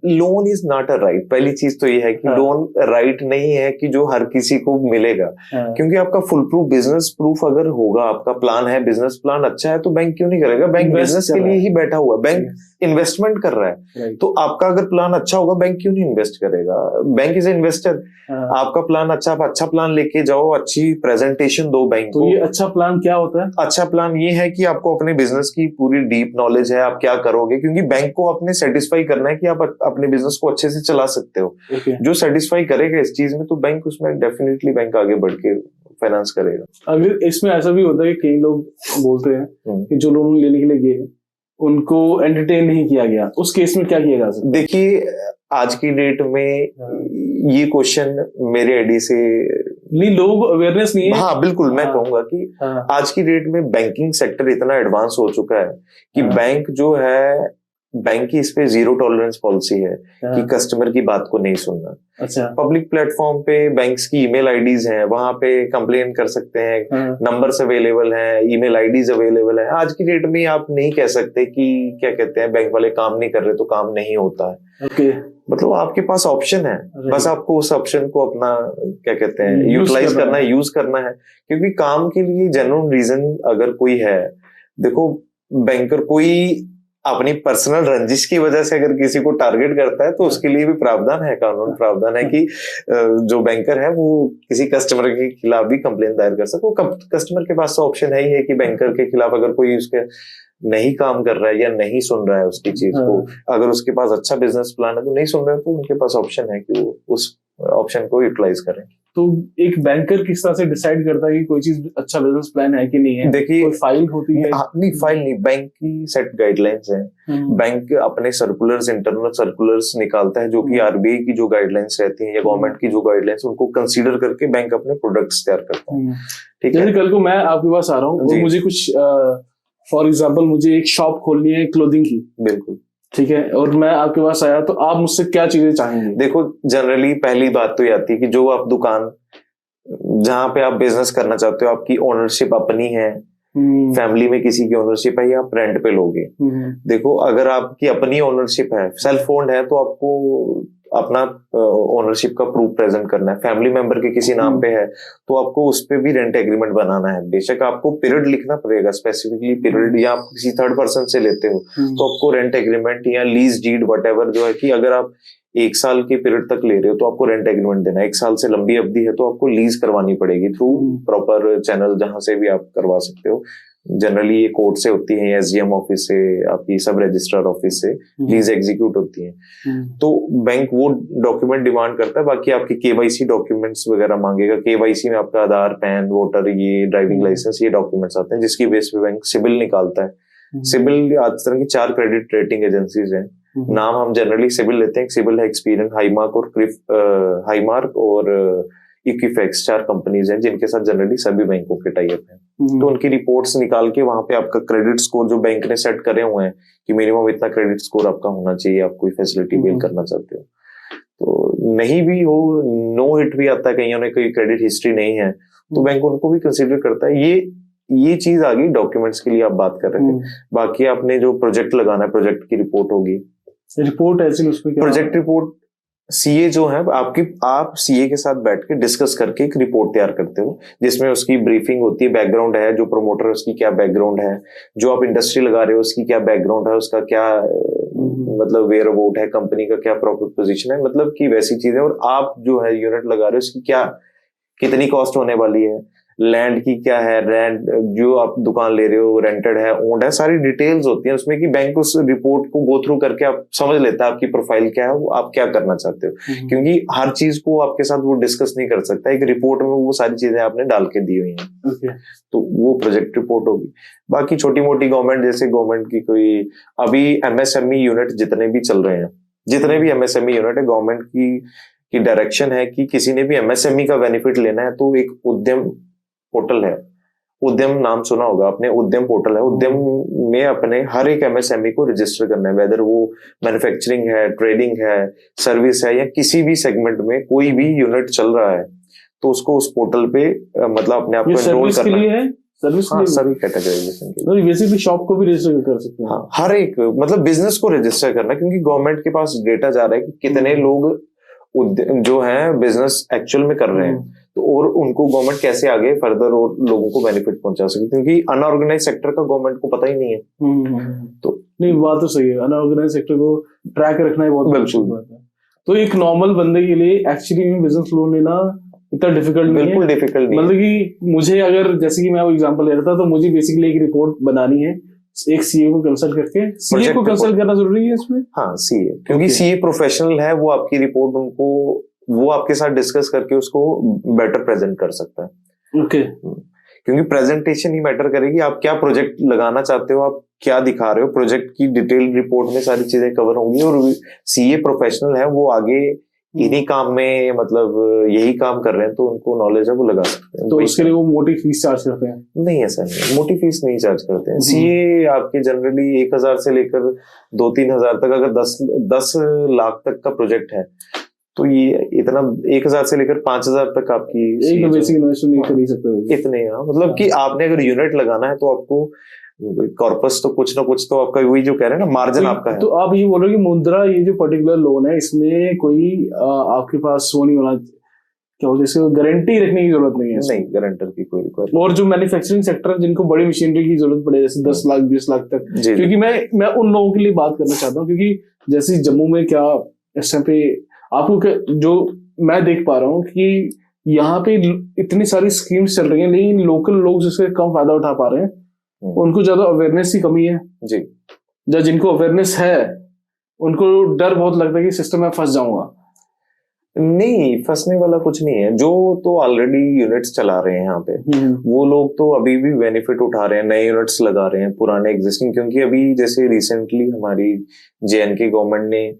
loan is not a right. पहली चीज तो ये है कि लोन राइट नहीं है कि जो हर किसी को मिलेगा, क्योंकि आपका फुल प्रूफ बिजनेस प्रूफ अगर होगा, आपका प्लान है, बिजनेस प्लान अच्छा है, तो बैंक क्यों नहीं करेगा? बैंक बिजनेस के लिए ही बैठा हुआ है, बैंक इन्वेस्टमेंट कर रहा है। तो आपका अगर प्लान अच्छा होगा, बैंक क्यों नहीं इन्वेस्ट करेगा? Bank is investor. आपका प्लान अच्छा, आप अच्छा प्लान लेके जाओ, अच्छी प्रेजेंटेशन दो बैंक को। तो ये अच्छा प्लान क्या होता है? अच्छा प्लान ये है कि आपको अपने बिजनेस की पूरी डीप नॉलेज है, आप क्या करोगे, क्योंकि बैंक को अपने सेटिस्फाई करना है कि आप अपने बिजनेस को अच्छे से चला सकते हो। जो सेटिस्फाई करेगा इस चीज में, तो बैंक उसमें डेफिनेटली बैंक आगे बढ़ के फाइनेंस करेगा। अगर इसमें ऐसा भी होता है कि कई लोग बोलते हैं कि जो लोन लेने के लिए गए उनको एंटरटेन नहीं किया गया, उस केस में क्या किया जा सकता है? देखिए, आज की डेट में ये क्वेश्चन मेरे आईडी से नहीं, लोग अवेयरनेस नहीं है। हाँ, बिल्कुल। मैं कहूंगा कि आज की डेट में बैंकिंग सेक्टर इतना एडवांस हो चुका है कि बैंक जो है, बैंक की इस पे 0 टॉलरेंस पॉलिसी है कि कस्टमर की बात को नहीं सुनना। अच्छा। पब्लिक प्लेटफॉर्म पे बैंक्स की ईमेल आईडीज हैं, वहां पे कंप्लेन कर सकते हैं, नंबर्स अवेलेबल हैं, ईमेल आईडीज अवेलेबल है। आज की डेट में आप नहीं कह सकते कि क्या कहते हैं, बैंक वाले काम नहीं कर रहे तो काम नहीं होता है। ओके। मतलब आपके पास ऑप्शन है, बस आपको उस ऑप्शन को अपना क्या कहते हैं यूटिलाइज करना है, यूज करना है। क्योंकि काम के लिए जेन्युइन रीजन अगर कोई है, देखो बैंकर कोई अपनी पर्सनल रंजिश की वजह से अगर किसी को टारगेट करता है तो उसके लिए भी प्रावधान है, कानून प्रावधान है कि जो बैंकर है वो किसी कस्टमर के खिलाफ भी कंप्लेन दायर कर सके। कस्टमर के पास ऑप्शन है ही है कि बैंकर के खिलाफ अगर कोई उसके नहीं काम कर रहा है या नहीं सुन रहा है उसकी चीज को, अगर उसके पास अच्छा बिजनेस प्लान है तो नहीं सुन रहे हैं, तो उनके पास ऑप्शन है कि वो उस ऑप्शन को यूटिलाइज करें। तो एक बैंकर किस तरह से डिसाइड करता है कि कोई चीज अच्छा बिजनेस प्लान है कि नहीं है? देखिए, कोई फाइल होती है? नहीं, फाइल नहीं, बैंक की सेट गाइडलाइंस हैं। बैंक अपने सर्कुलर्स, इंटरनल सर्कुलर्स निकालता है जो कि आरबीआई की जो गाइडलाइंस रहती हैं या गवर्नमेंट की जो गाइडलाइंस, उनको कंसीडर करके बैंक अपने प्रोडक्ट्स तैयार करता है। ठीक है, जैसे कल को मैं आपके पास आ रहा हूँ और मुझे कुछ फॉर एग्जाम्पल मुझे एक शॉप खोलनी है क्लोथिंग की। बिल्कुल, ठीक है, और मैं आपके पास आया तो आप मुझसे क्या चीजें चाहेंगे? देखो, जनरली पहली बात तो ये आती है कि जो आप दुकान जहां पे आप बिजनेस करना चाहते हो, आपकी ओनरशिप अपनी है, फैमिली में किसी की ओनरशिप है, या आप रेंट पे लोगे। देखो, अगर आपकी अपनी ओनरशिप है, सेल्फ ओन्ड है, तो आपको अपना ओनरशिप का प्रूफ प्रेजेंट करना है। फैमिली मेंबर के किसी नाम पे है तो आपको उस पे भी रेंट एग्रीमेंट बनाना है। बेशक आपको पीरियड लिखना पड़ेगा, स्पेसिफिकली पीरियड, या आप किसी थर्ड पर्सन से लेते हो तो आपको रेंट एग्रीमेंट या लीज डीड व्हाटएवर जो है कि अगर आप 1 साल के पीरियड तक ले रहे हो तो आपको रेंट एग्रीमेंट देना है। 1 साल से लंबी अवधि है तो आपको लीज करवानी पड़ेगी थ्रू प्रॉपर चैनल जहां से भी आप करवा सकते हो। जनरली ये कोर्ट से होती है, एसडीएम ऑफिस से, आपकी सब रजिस्ट्रार ऑफिस से लीज एग्जीक्यूट होती है। तो बैंक वो डॉक्यूमेंट डिमांड करता है, बाकी आपके केवाईसी डॉक्यूमेंट्स वगैरह मांगेगा। केवाईसी में आपका आधार, पैन, वोटर, ये ड्राइविंग लाइसेंस, ये डॉक्यूमेंट्स आते हैं, जिसकी बेस पे बैंक सिबिल निकालता है। सिबिल आज तरह की 4 क्रेडिट रेटिंग एजेंसीज हैं। नाम हम जनरली सिबिल लेते हैं। सिबिल है एक्सपीरियन, हाईमार्क और इक्विफैक्स, 4 कंपनीज हैं जिनके साथ जनरली सभी बैंकों के टाई अप हैं। तो उनकी रिपोर्ट्स निकाल के वहां पे आपका क्रेडिट स्कोर जो बैंक ने सेट करे हुए हैं कि मिनिमम इतना क्रेडिट स्कोर आपका होना चाहिए, आप कोई फैसिलिटी बेल करना चाहते हो। तो नहीं भी हो, नो हिट भी आता है, कईयों ने कोई क्रेडिट हिस्ट्री नहीं है, तो बैंक उनको भी कंसीडर करता है। ये चीज आ गई डॉक्यूमेंट्स के लिए आप बात कर रहे थे। बाकी आपने जो प्रोजेक्ट लगाना है, प्रोजेक्ट की रिपोर्ट होगी। रिपोर्ट ऐसी उसमें क्या? प्रोजेक्ट रिपोर्ट सीए जो है आप सीए के साथ बैठ के डिस्कस करके एक रिपोर्ट तैयार करते हो, जिसमें उसकी ब्रीफिंग होती है, बैकग्राउंड है, जो प्रमोटर है उसकी क्या बैकग्राउंड है, जो आप इंडस्ट्री लगा रहे हो उसकी क्या बैकग्राउंड है, उसका क्या मतलब वेयर अबाउट है, कंपनी का क्या प्रॉफिट पोजीशन है, मतलब कि वैसी चीजें। और आप जो है यूनिट लगा रहे हो उसकी क्या कितनी कॉस्ट होने वाली है, लैंड की क्या है, रेंट जो आप दुकान ले रहे हो रेंटेड है, ओन्ड है, सारी डिटेल्स होती हैं उसमें कि बैंक उस रिपोर्ट को गो थ्रू करके आप समझ लेता है आपकी प्रोफाइल क्या है, वो आप क्या करना चाहते हो। क्योंकि हर चीज को आपके साथ वो डिस्कस नहीं कर सकता, एक रिपोर्ट में वो सारी चीजें आपने डाल के दी हुई हैं। तो वो प्रोजेक्ट रिपोर्ट होगी। बाकी छोटी मोटी गवर्नमेंट, जैसे गवर्नमेंट की कोई अभी एमएसएमई यूनिट जितने भी चल रहे हैं, जितने भी एमएसएमई यूनिट है, गवर्नमेंट की डायरेक्शन है कि किसी ने भी एमएसएमई का बेनिफिट लेना है तो एक उद्यम पोर्टल है, उद्यम नाम सुना होगा आपने, उद्यम पोर्टल है। उद्यम में अपने हर एक एमएसएमई को रजिस्टर करना है, वेदर वो मैन्युफैक्चरिंग है, ट्रेडिंग है, सर्विस है, या किसी भी सेगमेंट में कोई भी यूनिट चल रहा है तो उसको उस पोर्टल पे मतलब अपने आप को एनरोल करना है। सर्विस हाँ, सभी कैटेगराइजेशन के लिए बेसिकली शॉप को भी रजिस्टर कर सकते हैं। हाँ, हर एक मतलब बिजनेस को रजिस्टर करना, क्योंकि गवर्नमेंट के पास डेटा जा रहा है कि कितने लोग जो है बिजनेस एक्चुअल में कर रहे हैं, तो और उनको गवर्नमेंट कैसे आगे फर्दर और लोगों को बेनिफिट पहुंचा सके, क्योंकि अनऑर्गेनाइज सेक्टर का गवर्नमेंट को पता ही नहीं है। तो नहीं, बात तो सही है, अनऑर्गेनाइज सेक्टर को ट्रैक रखना ही बहुत अच्छी बात है। तो एक नॉर्मल बंदे के लिए एक्चुअली बिजनेस लोन लेना इतना डिफिकल्ट नहीं है, बिल्कुल डिफिकल्ट नहीं। मतलब कि मुझे अगर जैसे कि मैं वो एग्जांपल ले रहा था, तो मुझे बेसिकली एक रिपोर्ट बनानी है, एक सीए को कंसल्ट करके। सीए को कंसल्ट करना जरूरी है इसमें? हाँ, सीए, क्योंकि सीए प्रोफेशनल है, वो आपकी रिपोर्ट उनको वो आपके साथ डिस्कस करके उसको बेटर प्रेजेंट कर सकता है। ओके। क्योंकि प्रेजेंटेशन ही मैटर करेगी, आप क्या प्रोजेक्ट लगाना चाहते हो, आप क्या दिखा रहे हो, प्रोजेक्ट की डिटेल रिपोर्ट में सारी चीजें कवर होंगी। और सीए प्रोफेशनल है, वो आगे इन्हीं काम में मतलब यही काम कर रहे हैं, तो उनको नॉलेज है, वो लगा सकते हैं। तो उसके लिए वो मोटी फीस चार्ज करते हैं? नहीं, ऐसा नहीं, मोटी फीस नहीं चार्ज करते हैं। सीए आपके जनरली 1,000 से लेकर 2-3 हजार तक, अगर 10 लाख तक का प्रोजेक्ट है तो ये इतना 1,000 से लेकर 5,000 तक आपकी एक बेसिक इन्वेस्टमेंट नहीं कर सकते इतने। मतलब कि आपने अगर यूनिट लगाना है तो आपको कॉर्पस तो कुछ ना कुछ तो आपका वही जो कह रहे हैं ना, मार्जिन आपका है। तो आप ये बोल रहे हो कि मुद्रा ये जो पर्टिकुलर लोन है, इसमें कोई आपके पास वो नहीं होना, क्या बोलते हैं, गारंटी रखने की जरूरत नहीं है? नहीं, गारंटर की कोई रिक्वायरमेंट। और जो मैन्युफैक्चरिंग सेक्टर है, जिनको बड़ी मशीनरी की जरूरत पड़े, जैसे 10 लाख 20 लाख तक, क्योंकि मैं उन लोगों के लिए बात करना चाहता हूँ, क्योंकि जैसे जम्मू में क्या इस टाइम पे आपको जो मैं देख पा रहा हूँ कि यहाँ पे इतनी सारी स्कीम्स चल रही हैं, लेकिन लोकल लोग जिससे कम फायदा उठा पा रहे हैं, उनको ज्यादा अवेयरनेस की कमी है जी। जब जिनको अवेयरनेस है उनको डर बहुत लगता है कि सिस्टम में फंस जाऊंगा। नहीं, फंसने वाला कुछ नहीं है। जो तो ऑलरेडी यूनिट्स चला रहे हैं यहाँ पे, वो लोग तो अभी भी बेनिफिट उठा रहे हैं, नए यूनिट्स लगा रहे हैं, पुराने एग्जिस्टिंग। क्योंकि अभी जैसे रिसेंटली हमारी जेएनके गवर्नमेंट ने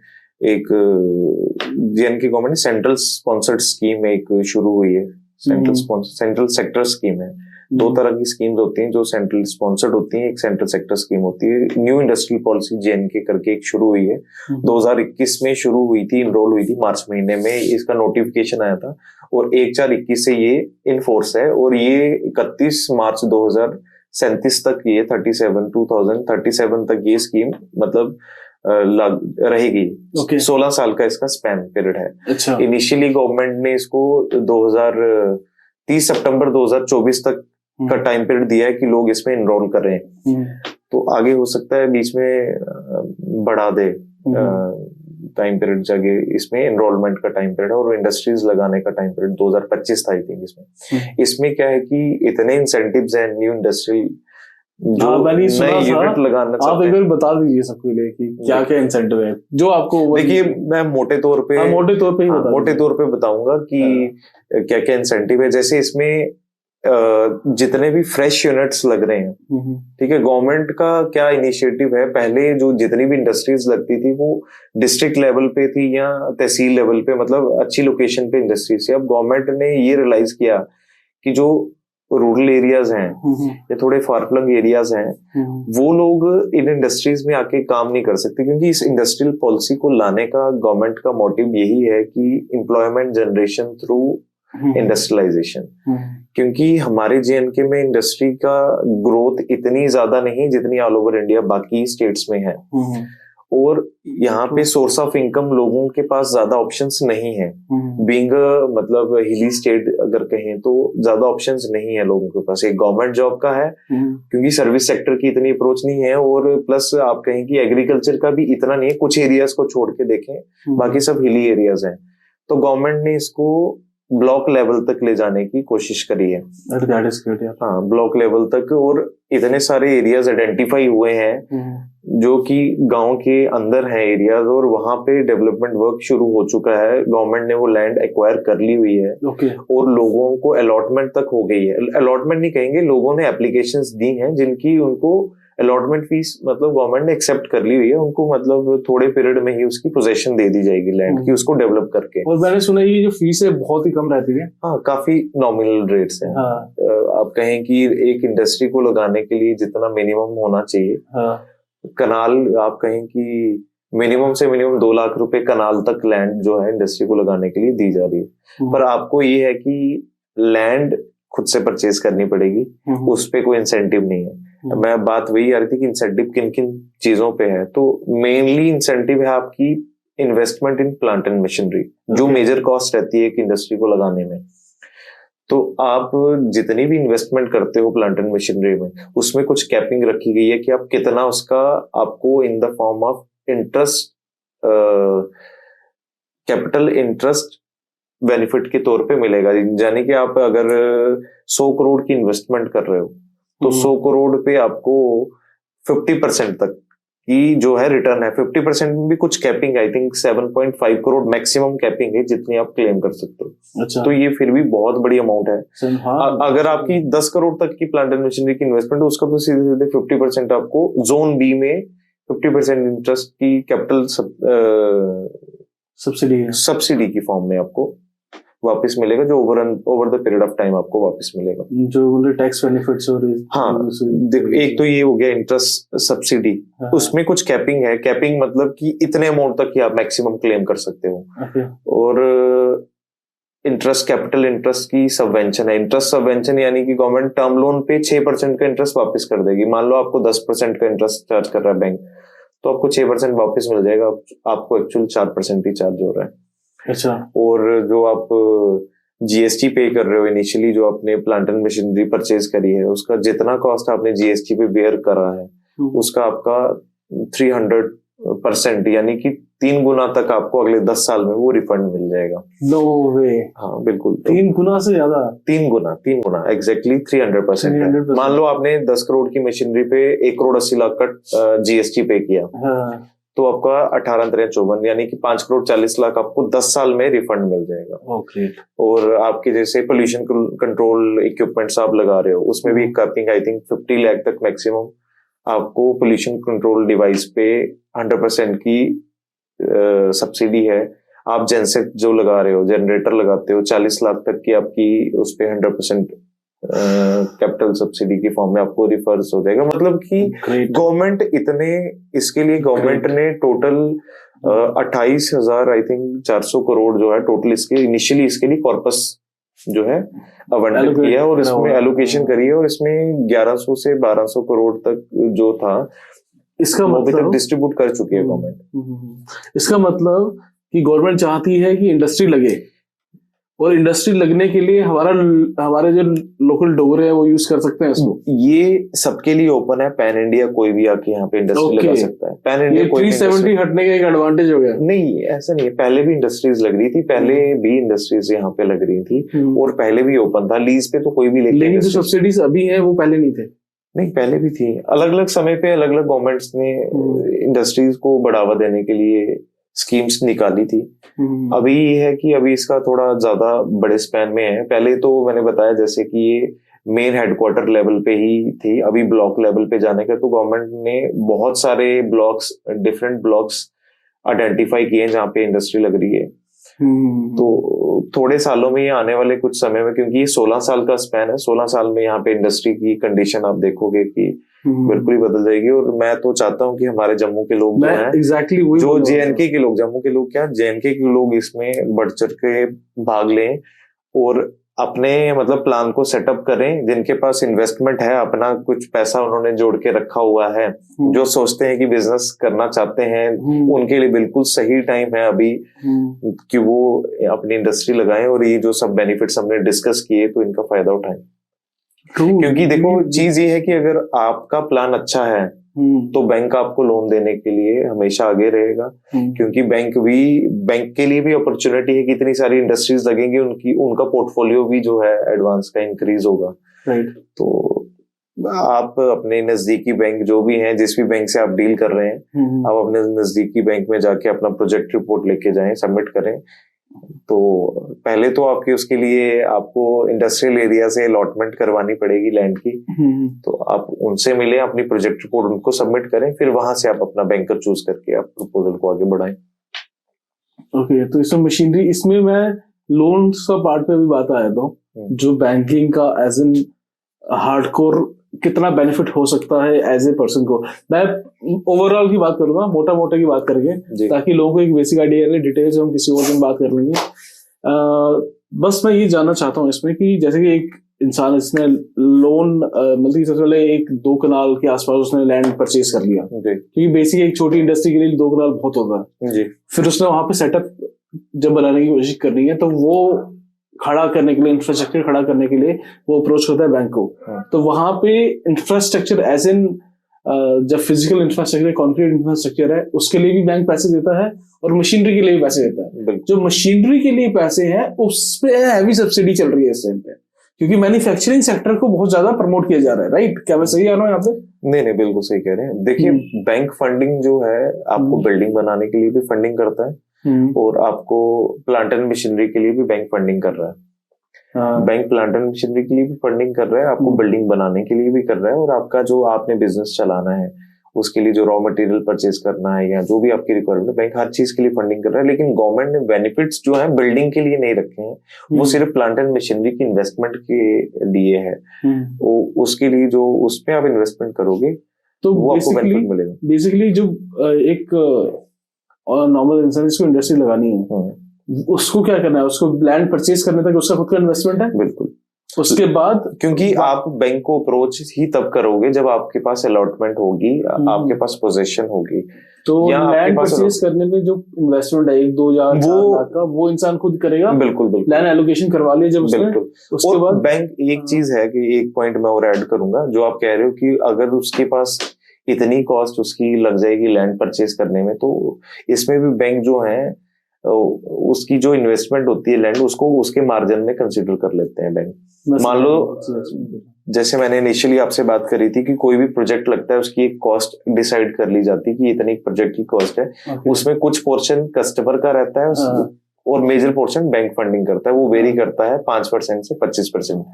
सेंट्रल स्पॉन्सर्ड स्कीम एक शुरू हुई है। सेंट्रल सेक्टर स्कीम है। 2 तरह की स्कीम्स होती हैं जो सेंट्रल स्पॉन्सर्ड होती हैं, एक सेंट्रल सेक्टर स्कीम होती है। न्यू इंडस्ट्रियल पॉलिसी जेएनके करके एक शुरू हुई है, 2021 में शुरू हुई थी, इनरोल हुई थी मार्च महीने में, इसका नोटिफिकेशन आया था और 1/4/21 से ये इन फोर्स है। और ये 31 मार्च 2037 तक, ये 2037 तक ये स्कीम मतलब रहेगी। 16 साल का इसका स्पैन पीरियड है। अच्छा। इनिशियली गवर्नमेंट ने इसको 30 सितंबर 2024 तक का टाइम पीरियड दिया है कि लोग इसमें इनरोल करें। तो आगे हो सकता है बीच में बढ़ा दे टाइम पीरियड, जगह इसमें एनरोलमेंट का टाइम पीरियड है और इंडस्ट्रीज लगाने का टाइम पीरियड 2025 था आई थिंक। इसमें क्या है कि इतने इंसेंटिव्स हैं न्यू इंडस्ट्रियल जो मैंने सुना नए था। यूनिट लगाना आप चाहते एक हैं। बार बता दीजिए सबके लिए कि क्या क्या इंसेंटिव है जो आपको देखिए, मैं मोटे तौर पे मोटे तौर पे ही बता मोटे दीजिए। तौर पे बताऊंगा कि क्या क्या इंसेंटिव है। जैसे इसमें जितने भी फ्रेश यूनिट्स लग रहे हैं, ठीक है, गवर्नमेंट का क्या इनिशिएटिव है, पहले जो जितनी भी इंडस्ट्रीज लगती थी वो डिस्ट्रिक्ट लेवल पे थी या तहसील लेवल पे, मतलब अच्छी लोकेशन पे इंडस्ट्रीज थी। अब गवर्नमेंट ने ये रियलाइज किया कि जो रूरल एरियाज हैं या थोड़े फार फ्लंग एरियाज हैं, वो लोग इन इंडस्ट्रीज में आके काम नहीं कर सकते, क्योंकि इस इंडस्ट्रियल पॉलिसी को लाने का गवर्नमेंट का मोटिव यही है कि एम्प्लॉयमेंट जनरेशन थ्रू इंडस्ट्रियलाइजेशन। क्योंकि हमारे जेएनके में इंडस्ट्री का ग्रोथ इतनी ज्यादा नहीं जितनी ऑल ओवर इंडिया बाकी स्टेट्स में है, और यहाँ पे सोर्स ऑफ इनकम लोगों के पास ज्यादा ऑप्शंस नहीं है। बीइंग मतलब हिली स्टेट अगर कहें तो ज्यादा ऑप्शंस नहीं है लोगों के पास। एक गवर्नमेंट जॉब का है, क्योंकि सर्विस सेक्टर की इतनी अप्रोच नहीं है, और प्लस आप कहें कि एग्रीकल्चर का भी इतना नहीं है, कुछ एरियाज को छोड़ के देखें बाकी सब हिली एरियाज हैं। तो गवर्नमेंट ने इसको ब्लॉक लेवल तक ले जाने की कोशिश करी है। हाँ, ब्लॉक लेवल तक, और इतने सारे एरियाज आइडेंटिफाई हुए हैं जो कि गांव के अंदर हैं एरियाज, और वहां पे डेवलपमेंट वर्क शुरू हो चुका है। गवर्नमेंट ने वो लैंड एक्वायर कर ली हुई है, और लोगों को अलॉटमेंट तक हो गई है। अलॉटमेंट नहीं कहेंगे, लोगों ने एप्लीकेशंस दी हैं जिनकी उनको अलॉटमेंट फीस मतलब गवर्नमेंट ने एक्सेप्ट कर ली हुई है। उनको मतलब थोड़े पीरियड में ही उसकी पोजेशन दे दी जाएगी लैंड की, उसको डेवलप करके। और मैंने सुना ये जो फीस है बहुत ही कम रहती है। हाँ, काफी नॉमिनल रेट्स हैं। आप कहें कि एक इंडस्ट्री को लगाने के लिए जितना मिनिमम होना चाहिए, कनाल आप कहें कि मिनिमम से मिनिमम 2 लाख रुपए कनाल तक लैंड जो है इंडस्ट्री को लगाने के लिए दी जा रही है। पर आपको ये है कि लैंड खुद से परचेज करनी पड़ेगी, उस पे कोई इंसेंटिव नहीं है। मैं बात वही आ रही थी कि इंसेंटिव किन किन चीजों पे है। तो मेनली इंसेंटिव है आपकी investment in plant and machinery, जो मेजर कॉस्ट रहती है एक इंडस्ट्री को लगाने में। तो आप जितनी भी इन्वेस्टमेंट करते हो प्लांट एंड मशीनरी में, उसमें कुछ कैपिंग रखी गई है कि आप कितना उसका आपको in the form of interest, capital interest benefit के तौर पे मिलेगा। यानी कि आप अगर 100 करोड़ की इन्वेस्टमेंट कर रहे हो तो 100 करोड़ पे आपको 50% तक की जो है रिटर्न है। 50% में भी कुछ capping, I think 7.5 crore maximum capping है जितनी आप क्लेम कर सकते हो। अच्छा। तो ये फिर भी बहुत बड़ी अमाउंट है। अगर आपकी 10 करोड़ तक की प्लांट एंड मशीनरी की इन्वेस्टमेंट है, उसका तो सीधे सीधे 50% आपको जोन बी में 50% इंटरेस्ट की कैपिटल सब्सिडी की फॉर्म में आपको वापस मिलेगा, जो over the period of time आपको वापस मिलेगा, जो मतलब टैक्स बेनिफिट्स हो रही है। हाँ, एक तो ये हो गया इंटरेस्ट सब्सिडी। उसमें कुछ कैपिंग है। कैपिंग मतलब कि इतने अमाउंट तक ही आप मैक्सिमम क्लेम कर सकते हो। और इंटरेस्ट, कैपिटल इंटरेस्ट की सबवेंशन है। इंटरेस्ट सबवेंशन यानी कि गवर्नमेंट टर्म लोन पे 6% का इंटरेस्ट वापस कर देगी। मान लो आपको 10% का इंटरेस्ट चार्ज कर रहा है बैंक, तो आपको 6% वापस मिल जाएगा। आपको एक्चुअल 4% ही चार्ज हो रहा है। अच्छा। और जो आप जीएसटी पे कर रहे हो इनिशियली, जो आपने प्लांट एंड मशीनरी परचेज करी है, उसका जितना कॉस्ट आपने जीएसटी पे बेयर करा है, उसका आपका 300% यानी कि 3 गुना तक आपको अगले 10 साल में वो रिफंड मिल जाएगा। नो वे। हाँ बिल्कुल, 3 गुना से ज्यादा। 3 गुना एग्जैक्टली 300%। मान लो आपने 10 करोड़ की मशीनरी पे 1 करोड़ 80 लाख का जीएसटी पे किया, तो आपका 18-54 यानी कि 5 करोड़ 40 लाख आपको 10 साल में रिफंड मिल जाएगा। और आपके जैसे पोल्यूशन कंट्रोल इक्विपमेंट्स आप लगा रहे हो, उसमें भी कैपिंग आई थिंक 50 लाख तक मैक्सिमम आपको पोल्यूशन कंट्रोल डिवाइस पे 100% की सब्सिडी है। आप जेनसेट जो लगा रहे हो, जनरेटर लगाते हो, 40 लाख तक की आपकी उस पे 100% कैपिटल सब्सिडी की फॉर्म में आपको रिफर्स हो जाएगा। मतलब कि गवर्नमेंट इतने, इसके लिए गवर्नमेंट ने टोटल 28,000 आई थिंक 400 करोड़ जो है टोटल इसके इनिशियली इसके लिए कॉर्पस जो है आवंटित किया और इसमें एलोकेशन करी है। और इसमें 1100 से 1200 करोड़ तक जो था इसका मतलब डिस्ट्रीब्यूट कर चुकी है गवर्नमेंट। इसका मतलब कि गवर्नमेंट चाहती है कि इंडस्ट्री लगे, और इंडस्ट्री लगने के लिए हमारे जो लोकल डोगरे है वो यूज कर सकते हैं इसको। ये सबके लिए ओपन है, पैन इंडिया कोई भी आके यहाँ पे इंडस्ट्री लगा सकता है। पैन इंडिया 370 हटने का एक एडवांटेज हो गया। नहीं, ऐसा नहीं है। पहले भी इंडस्ट्रीज लग रही थी, पहले भी इंडस्ट्रीज यहाँ पे लग रही थी, और पहले भी ओपन था। लीज पे तो कोई भी लेकिन जो सब्सिडीज अभी है वो पहले नहीं थे। नहीं, पहले भी थी, अलग अलग समय पे अलग अलग गवर्नमेंट्स ने इंडस्ट्रीज को बढ़ावा देने के लिए स्कीम्स निकाली थी। अभी ये है कि अभी इसका थोड़ा ज्यादा बड़े स्पैन में है। पहले तो मैंने बताया जैसे कि ये मेन हेडक्वार्टर लेवल पे ही थी, अभी ब्लॉक लेवल पे जाने का तो गवर्नमेंट ने बहुत सारे ब्लॉक्स, डिफरेंट ब्लॉक्स आइडेंटिफाई किए हैं जहाँ पे इंडस्ट्री लग रही है। तो थोड़े सालों में, ये आने वाले कुछ समय में, क्योंकि ये 16 साल का स्पैन है, 16 साल में यहाँ पे इंडस्ट्री की कंडीशन आप देखोगे कि बिल्कुल ही बदल जाएगी। और मैं तो चाहता हूँ कि हमारे जम्मू के लोग जो हैं, जो जेएनके के लोग, जम्मू के लोग क्या, जेएनके के लोग इसमें बढ़ चढ़ के भाग लें और अपने मतलब प्लान को सेटअप करें। जिनके पास इन्वेस्टमेंट है, अपना कुछ पैसा उन्होंने जोड़ के रखा हुआ है, जो सोचते हैं कि बिजनेस करना चाहते हैं, उनके लिए बिल्कुल सही टाइम है अभी कि वो अपनी इंडस्ट्री लगाएं और ये जो सब बेनिफिट्स हमने डिस्कस किए तो इनका फायदा उठाएं। क्योंकि देखो चीज ये है कि अगर आपका प्लान अच्छा है तो बैंक आपको लोन देने के लिए हमेशा आगे रहेगा, क्योंकि बैंक के लिए भी अपॉर्चुनिटी है कि इतनी सारी इंडस्ट्रीज लगेंगी, उनका पोर्टफोलियो भी जो है एडवांस का इंक्रीज होगा। राइट। तो आप अपने नजदीकी बैंक जो भी हैं, जिस भी बैंक से आप डील कर रहे हैं, आप अपने नजदीकी बैंक में जाके अपना प्रोजेक्ट रिपोर्ट लेके जाएं, सबमिट करें। तो पहले तो आपकी उसके लिए आपको इंडस्ट्रियल एरिया से अलॉटमेंट करवानी पड़ेगी लैंड की, तो आप उनसे मिले, अपनी प्रोजेक्ट रिपोर्ट उनको सबमिट करें, फिर वहां से आप अपना बैंकर चूज करके आप प्रपोजल को आगे बढ़ाएं। ओके, तो इसमें मशीनरी, इसमें मैं लोन का पार्ट पे भी बात आया था, जो बैंकिंग का एज एन हार्डकोर कितना बेनिफिट हो सकता है एज ए पर्सन को। मैं ओवरऑल की बात करूंगा, मोटा मोटा की बात करेंगे, ताकि लोगों को एक बेसिक आइडिया रहे। डिटेल्स हम किसी और दिन बात कर लेंगे। बस मैं ये जानना चाहता हूँ इसमें कि जैसे कि एक इंसान इसने लोन मतलब सबसे पहले 1-2 कनाल के आसपास उसने लैंड परचेज कर लिया, क्योंकि बेसिक एक छोटी इंडस्ट्री के लिए 2 कनाल बहुत होता है। फिर उसने वहां पे सेटअप जब बनाने की कोशिश करनी है, तो वो खड़ा करने के लिए, इंफ्रास्ट्रक्चर खड़ा करने के लिए वो अप्रोच करता है बैंक को। तो वहां पे इंफ्रास्ट्रक्चर एज इन जब फिजिकल इंफ्रास्ट्रक्चर, कॉन्क्रीट इंफ्रास्ट्रक्चर है, उसके लिए भी बैंक पैसे देता है और मशीनरी के लिए भी पैसे देता है। जो मशीनरी के लिए पैसे हैं उस पे हैवी सब्सिडी चल रही है इस टाइम पे, क्योंकि मैन्युफैक्चरिंग सेक्टर को बहुत ज्यादा प्रमोट किया जा रहा है। राइट, क्या मैं सही आ रहा हूँ यहाँ पे? नहीं, बिल्कुल सही कह रहे हैं। देखिए, बैंक फंडिंग जो है आपको बिल्डिंग बनाने के लिए भी फंडिंग करता है और आपको प्लांट एंड मशीनरी के लिए भी बैंक फंडिंग कर रहा है। बैंक प्लांट एंड मशीनरी के लिए भी फंडिंग कर रहा है, आपको बिल्डिंग बनाने के लिए भी कर रहा है, और आपका जो आपने बिजनेस चलाना है उसके लिए जो रॉ मटेरियल परचेज करना है या जो भी आपकी रिक्वायरमेंट, बैंक हर चीज के लिए फंडिंग कर रहा है। लेकिन गवर्नमेंट ने बेनिफिट्स जो है बिल्डिंग के लिए नहीं रखे हैं, वो सिर्फ प्लांट एंड मशीनरी की इन्वेस्टमेंट के लिए है। उसके लिए जो उस पे आप इन्वेस्टमेंट करोगे तो वो आपको बेनिफिट मिलेगा। बेसिकली जो एक नॉर्मल इंसान जिसको इंडस्ट्री लगानी है, उसको क्या करना है? उसको लैंड परचेज करने तक उसका खुद का इन्वेस्टमेंट है। बिल्कुल। उसके बाद, क्योंकि आप बैंक को अप्रोच ही तब करोगे जब आपके पास अलॉटमेंट होगी, आपके पास पोजीशन होगी। तो लैंड परचेज करने में जो इन्वेस्टमेंट है 1-2 हजार का, वो इंसान खुद करेगा। बिल्कुल। लैंड एलोकेशन करवा लिया जब उसने, उसके बाद बैंक, एक चीज है कि एक पॉइंट मैं और ऐड करूंगा, जो आप कह रहे हो कि अगर उसके पास इतनी कॉस्ट उसकी लग जाएगी लैंड परचेज करने में, तो इसमें भी बैंक जो है उसकी जो इन्वेस्टमेंट होती है लैंड, उसको उसके मार्जिन में कंसीडर कर लेते हैं बैंक। मान लो जैसे मैंने इनिशियली आपसे बात करी थी कि कोई भी प्रोजेक्ट लगता है उसकी एक कॉस्ट डिसाइड कर ली जाती है कि इतनी प्रोजेक्ट की कॉस्ट है। उसमें कुछ पोर्शन कस्टमर का रहता है और मेजर पोर्शन बैंक फंडिंग करता है। वो वेरी करता है 5% से 25%।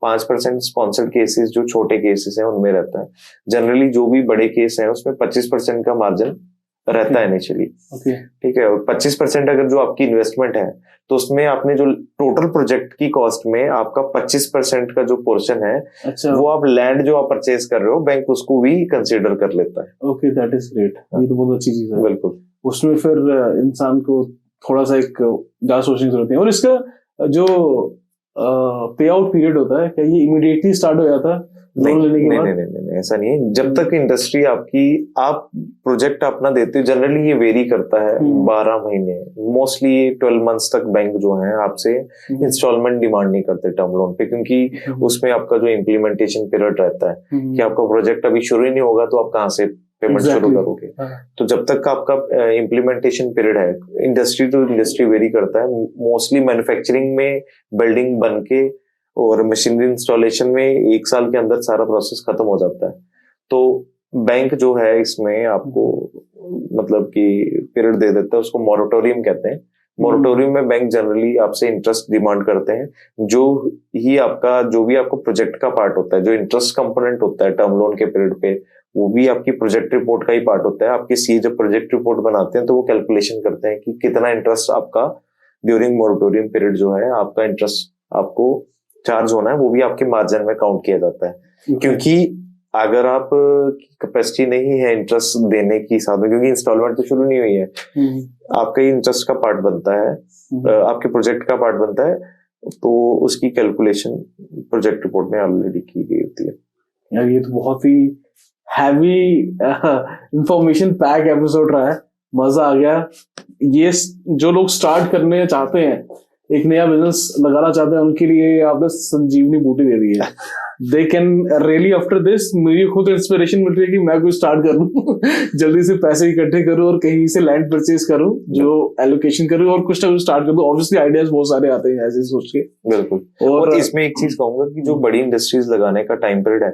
5% स्पॉन्सर्ड केसेस, जो छोटे केसेस हैं उनमें रहता है। जनरली जो भी बड़े केस हैं उसमें 25% का मार्जिन रहता है इनिशियली। ठीक है। और 25% अगर जो आपकी इन्वेस्टमेंट है, तो उसमें आपने जो टोटल प्रोजेक्ट की कॉस्ट में आपका 25% का जो पोर्शन है, वो आप लैंड जो आप परचेज कर रहे हो, बैंक उसको भी कंसीडर कर लेता है। Okay, that is great. ये तो बहुत अच्छी चीज है। बिल्कुल। उसमें फिर इंसान को थोड़ा सा एक ज्यादा सोचने की जरूरत है। और इसका जो पे आउट पीरियड होता है, क्या ये इमीडिएटली स्टार्ट हो जाता है लोन लेने के बाद? नहीं, ऐसा नहीं है। जब तक इंडस्ट्री आपकी, आप प्रोजेक्ट अपना देते हो, जनरली ये वेरी करता है 12 महीने, मोस्टली 12 मंथ्स तक बैंक जो है आपसे इंस्टॉलमेंट डिमांड नहीं करते टर्म लोन पे, क्योंकि उसमें आपका जो इम्प्लीमेंटेशन पीरियड रहता है कि आपका प्रोजेक्ट अभी शुरू ही नहीं होगा तो आप कहाँ से पेमेंट शुरू करोगे। तो जब तक आपका इम्प्लीमेंटेशन पीरियड है, इंडस्ट्री टू इंडस्ट्री वेरी करता है। मोस्टली मैन्युफैक्चरिंग में बिल्डिंग बन के और मशीनरी इंस्टॉलेशन में 1 साल के अंदर सारा प्रोसेस खत्म हो जाता है। तो बैंक जो है इसमें आपको मतलब कि पीरियड दे देता है, उसको मोरेटोरियम कहते हैं। मोरेटोरियम में बैंक जनरली आपसे इंटरेस्ट डिमांड करते हैं, जो भी आपका प्रोजेक्ट का पार्ट होता है, जो इंटरेस्ट कंपोनेंट होता है टर्म लोन के पीरियड पे, वो भी आपकी प्रोजेक्ट रिपोर्ट का ही पार्ट होता है। आपके सी जब प्रोजेक्ट रिपोर्ट बनाते हैं तो वो कैलकुलेशन करते हैं कि कितना इंटरेस्ट आपका ड्यूरिंग मोरेटोरियम पीरियड जो है आपका इंटरेस्ट आपको चार्ज होना है, वो भी आपके मार्जिन में काउंट किया जाता है। क्योंकि अगर आप कैपेसिटी नहीं है इंटरेस्ट देने की साथ में, क्योंकि इंस्टॉलमेंट तो शुरू नहीं हुई है, आपका ही इंटरेस्ट का पार्ट बनता है, आपके प्रोजेक्ट का पार्ट बनता है, तो उसकी कैलकुलेशन प्रोजेक्ट रिपोर्ट में ऑलरेडी की गई होती है। यार ये तो बहुत ही हैवी इंफॉर्मेशन पैक एपिसोड रहा है, मजा आ गया। ये जो लोग स्टार्ट करने चाहते हैं, एक नया बिजनेस लगाना चाहते हैं, उनके लिए आपने संजीवनी बूटी दे दी है। They can really after this, मुझे खुद इंस्पिरेशन मिल रही है कि मैं कुछ स्टार्ट करूं जल्दी से पैसे इकट्ठे करूं और कहीं से लैंड परचेज करूं, जो एलोकेशन करूं और कुछ ना कुछ स्टार्ट करूं। ऑब्वियसली आइडियाज बहुत सारे आते हैं ऐसे सोच के। बिल्कुल। और इसमें एक चीज कहूंगा कि जो बड़ी इंडस्ट्रीज लगाने का टाइम पीरियड है,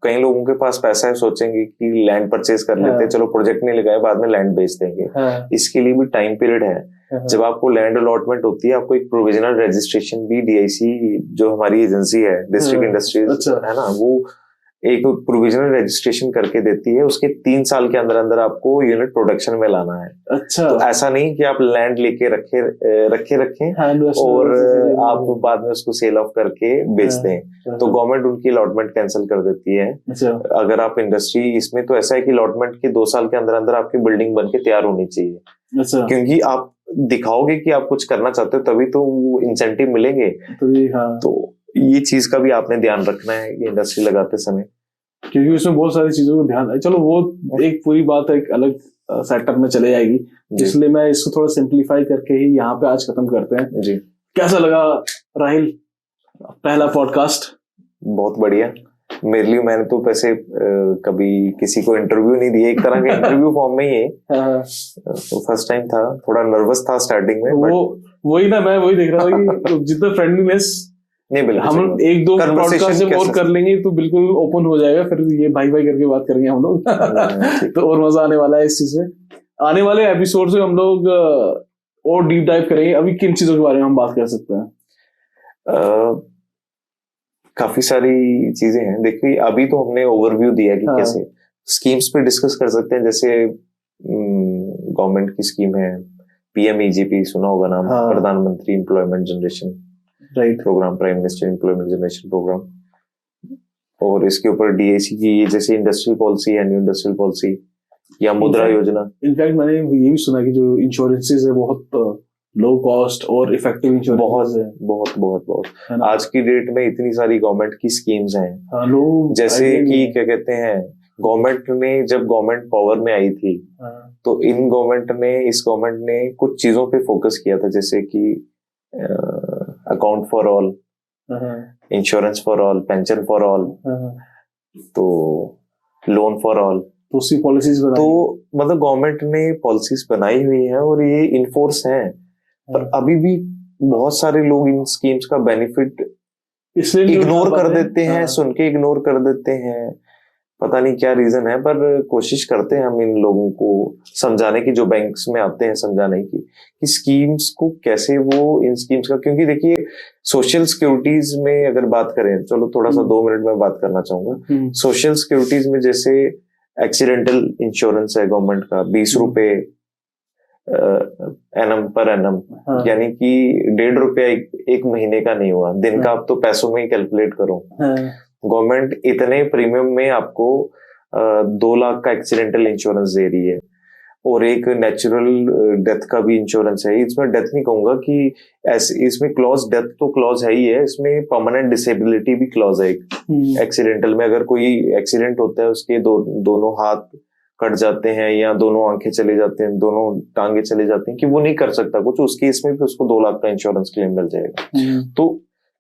कई लोगों के पास पैसा है, सोचेंगे कि लैंड परचेज कर लेते हैं, चलो प्रोजेक्ट नहीं लगाए, बाद में लैंड बेच देंगे। इसके लिए भी टाइम पीरियड है। जब आपको लैंड अलॉटमेंट होती है, आपको एक प्रोविजनल रजिस्ट्रेशन भी DIC जो हमारी एजेंसी है, डिस्ट्रिक्ट इंडस्ट्रीज है ना, वो एक प्रोविजनल रजिस्ट्रेशन करके देती है। उसके 3 साल के अंदर अंदर आपको यूनिट प्रोडक्शन में लाना है। अच्छा। तो ऐसा नहीं कि आप लैंड लेके रखें और आप बाद में उसको सेल ऑफ करके बेच दें, तो गवर्नमेंट उनकी अलॉटमेंट कैंसिल कर देती है। अगर आप इंडस्ट्री इसमें, तो ऐसा है कि अलॉटमेंट के 2 साल के अंदर अंदर आपकी बिल्डिंग बन के तैयार होनी चाहिए। क्योंकि आप दिखाओगे कि आप कुछ करना चाहते हो, तभी तो इंसेंटिव मिलेंगे। तो ये चीज का भी आपने ध्यान रखना है ये इंडस्ट्री लगाते समय, क्योंकि उसमें बहुत सारी चीजों को ध्यान है। चलो वो एक पूरी बात एक अलग सेटअप में चले जाएगी, इसलिए मैं इसको थोड़ा सिंप्लीफाई करके ही यहाँ पे आज खत्म करते हैं जी। कैसा लगा राहिल पहला पॉडकास्ट? बहुत बढ़िया मेरे लिए। मैंने तो वैसे कभी किसी को इंटरव्यू नहीं दिया, एक तरह के इंटरव्यू फॉर्म में ही है। तो फर्स्ट टाइम था, थोड़ा नर्वस था स्टार्टिंग में। वही ना, मैं वही देख रहा था कि जितना फ्रेंडलीनेस नहीं, बिल्कुल हम 1-2 पॉडकास्ट जब और कर लेंगे तो बिल्कुल ओपन हो जाएगा, फिर ये भाई करके बात करेंगे हम लोग तो और मजा आने वाला है इस चीज में। आने वाले एपिसोड में हम लोग और डीप डाइव करेंगे। अभी किन चीजों के बारे में हम बात कर सकते हैं? काफी सारी चीजें हैं। देखिए अभी तो हमने ओवरव्यू दिया कि कैसे स्कीम्स पे डिस्कस कर सकते हैं। जैसे गवर्नमेंट की स्कीम है PMEGP, सुना होगा नाम, Pradhanmantri employment generation program, prime minister employment generation program. और इसके ऊपर DIC की जैसे इंडस्ट्रियल पॉलिसी है, न्यू इंडस्ट्रियल पॉलिसी, या मुद्रा योजना। इनफैक्ट मैंने ये भी सुना कि जो इंश्योरेंसेस है बहुत लो कॉस्ट और इफेक्टिव इंश्योरेंस बहुत आज की डेट में इतनी सारी गवर्नमेंट की स्कीम्स हैं। जैसे कि क्या कहते हैं, जब गवर्नमेंट पावर में आई थी तो इस गवर्नमेंट ने कुछ चीजों पे फोकस किया था, जैसे कि account for all, insurance for all, pension for all, तो लोन फॉर ऑल। तो उसकी पॉलिसीज बनाई, तो मतलब गवर्नमेंट ने पॉलिसीज बनाई हुई है और ये इनफोर्स है। पर अभी भी बहुत सारे लोग इन स्कीम्स का बेनिफिट इग्नोर कर देते हैं, सुन के इग्नोर कर देते हैं। पता नहीं क्या रीजन है, पर कोशिश करते हैं हम इन लोगों को समझाने की, जो बैंक्स में आते हैं समझाने की, कि स्कीम्स को कैसे वो इन स्कीम्स का, क्योंकि देखिए सोशल सिक्योरिटीज में अगर बात करें, चलो थोड़ा सा 2 मिनट में बात करना चाहूंगा। सोशल सिक्योरिटीज में जैसे एक्सीडेंटल इंश्योरेंस है गवर्नमेंट का, 20 रुपए पर एनम, यानी कि 1.5 रुपया एक महीने का नहीं हुआ, दिन का आप तो पैसों में ही कैलकुलेट करो। गवर्नमेंट इतने प्रीमियम में आपको 2 लाख का एक्सीडेंटल इंश्योरेंस दे रही है, और एक नेचुरल डेथ का भी इंश्योरेंस है। इसमें डेथ नहीं कहूंगा कि इसमें क्लॉज, डेथ तो क्लॉज है ही है, इसमें परमानेंट डिसेबिलिटी भी क्लॉज है एक। एक्सीडेंटल में अगर कोई एक्सीडेंट होता है, उसके दोनों हाथ कट जाते हैं या दोनों आंखें चले जाते हैं, दोनों टांगे चले जाते हैं, कि वो नहीं कर सकता कुछ, उस केस में भी उसको 2 लाख का इंश्योरेंस क्लेम मिल जाएगा। तो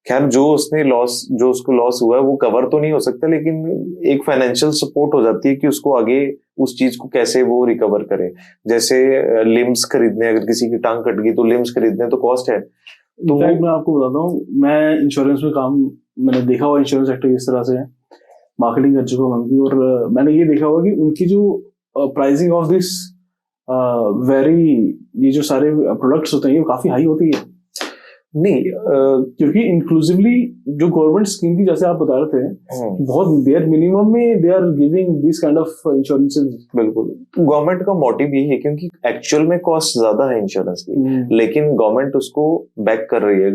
खैर जो उसको लॉस हुआ है वो कवर तो नहीं हो सकता, लेकिन एक फाइनेंशियल सपोर्ट हो जाती है कि उसको आगे उस चीज को कैसे वो रिकवर करे। जैसे लिम्स खरीदने, अगर किसी की टांग कट गई तो लिम्स खरीदने तो कॉस्ट है, इनफैक्ट मैं आपको बताता हूँ, मैं इंश्योरेंस में काम मैंने देखा हुआ, इंश्योरेंस सेक्टर किस तरह से है, मार्केटिंग कर चुका हूँ उनकी, और मैंने ये देखा हुआ कि उनकी जो प्राइसिंग ऑफ दिस वेरी, ये जो सारे प्रोडक्ट्स होते हैं ये काफी हाई होती है। नहीं, क्योंकि इंक्लूसिवली जो गवर्नमेंट स्कीम की, जैसे आप बता रहे थे, बहुत बेयर मिनिमम में they are giving this kind of insurances. बिल्कुल, गवर्नमेंट का मोटिव यही है, क्योंकि एक्चुअल में कॉस्ट ज्यादा है इंश्योरेंस की, लेकिन गवर्नमेंट उसको बैक कर रही है,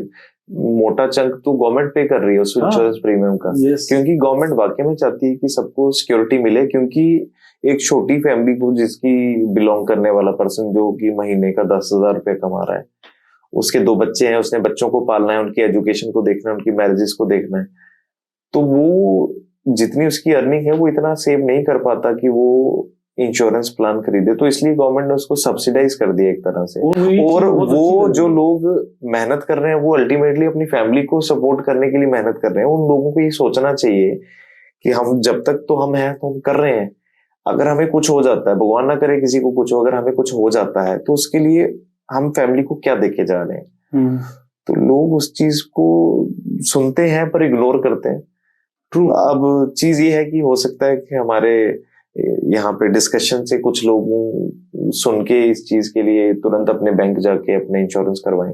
मोटा चंक तो गवर्नमेंट पे कर रही है उस इंश्योरेंस प्रीमियम का। क्योंकि गवर्नमेंट वाकई में चाहती है कि सबको सिक्योरिटी मिले, क्योंकि एक छोटी फैमिली को, जिसकी बिलोंग करने वाला पर्सन जो कि महीने का 10,000 रुपये कमा रहा है, उसके 2 बच्चे हैं, उसने बच्चों को पालना है, उनकी एजुकेशन को देखना है, उनकी मैरिजेस को देखना है, तो वो जितनी उसकी अर्निंग है वो इतना सेव नहीं कर पाता कि वो इंश्योरेंस प्लान खरीदे। तो इसलिए गवर्नमेंट ने उसको सब्सिडाइज कर दिया एक तरह से। और वो जो लोग मेहनत कर रहे हैं वो अल्टीमेटली अपनी फैमिली को सपोर्ट करने के लिए मेहनत कर रहे हैं। उन लोगों को ये सोचना चाहिए कि हम जब तक तो हम हैं तो हम कर रहे हैं, अगर हमें कुछ हो जाता है, भगवान ना करे किसी को कुछ हो, अगर हमें कुछ हो जाता है तो उसके लिए हम फैमिली को क्या देके जा रहे हैं। तो लोग उस चीज को सुनते हैं पर इग्नोर करते हैं। ट्रू। अब चीज ये है कि हो सकता है कि हमारे यहाँ पे डिस्कशन से कुछ लोग सुन के इस चीज के लिए तुरंत अपने बैंक जाके अपने इंश्योरेंस करवाएं।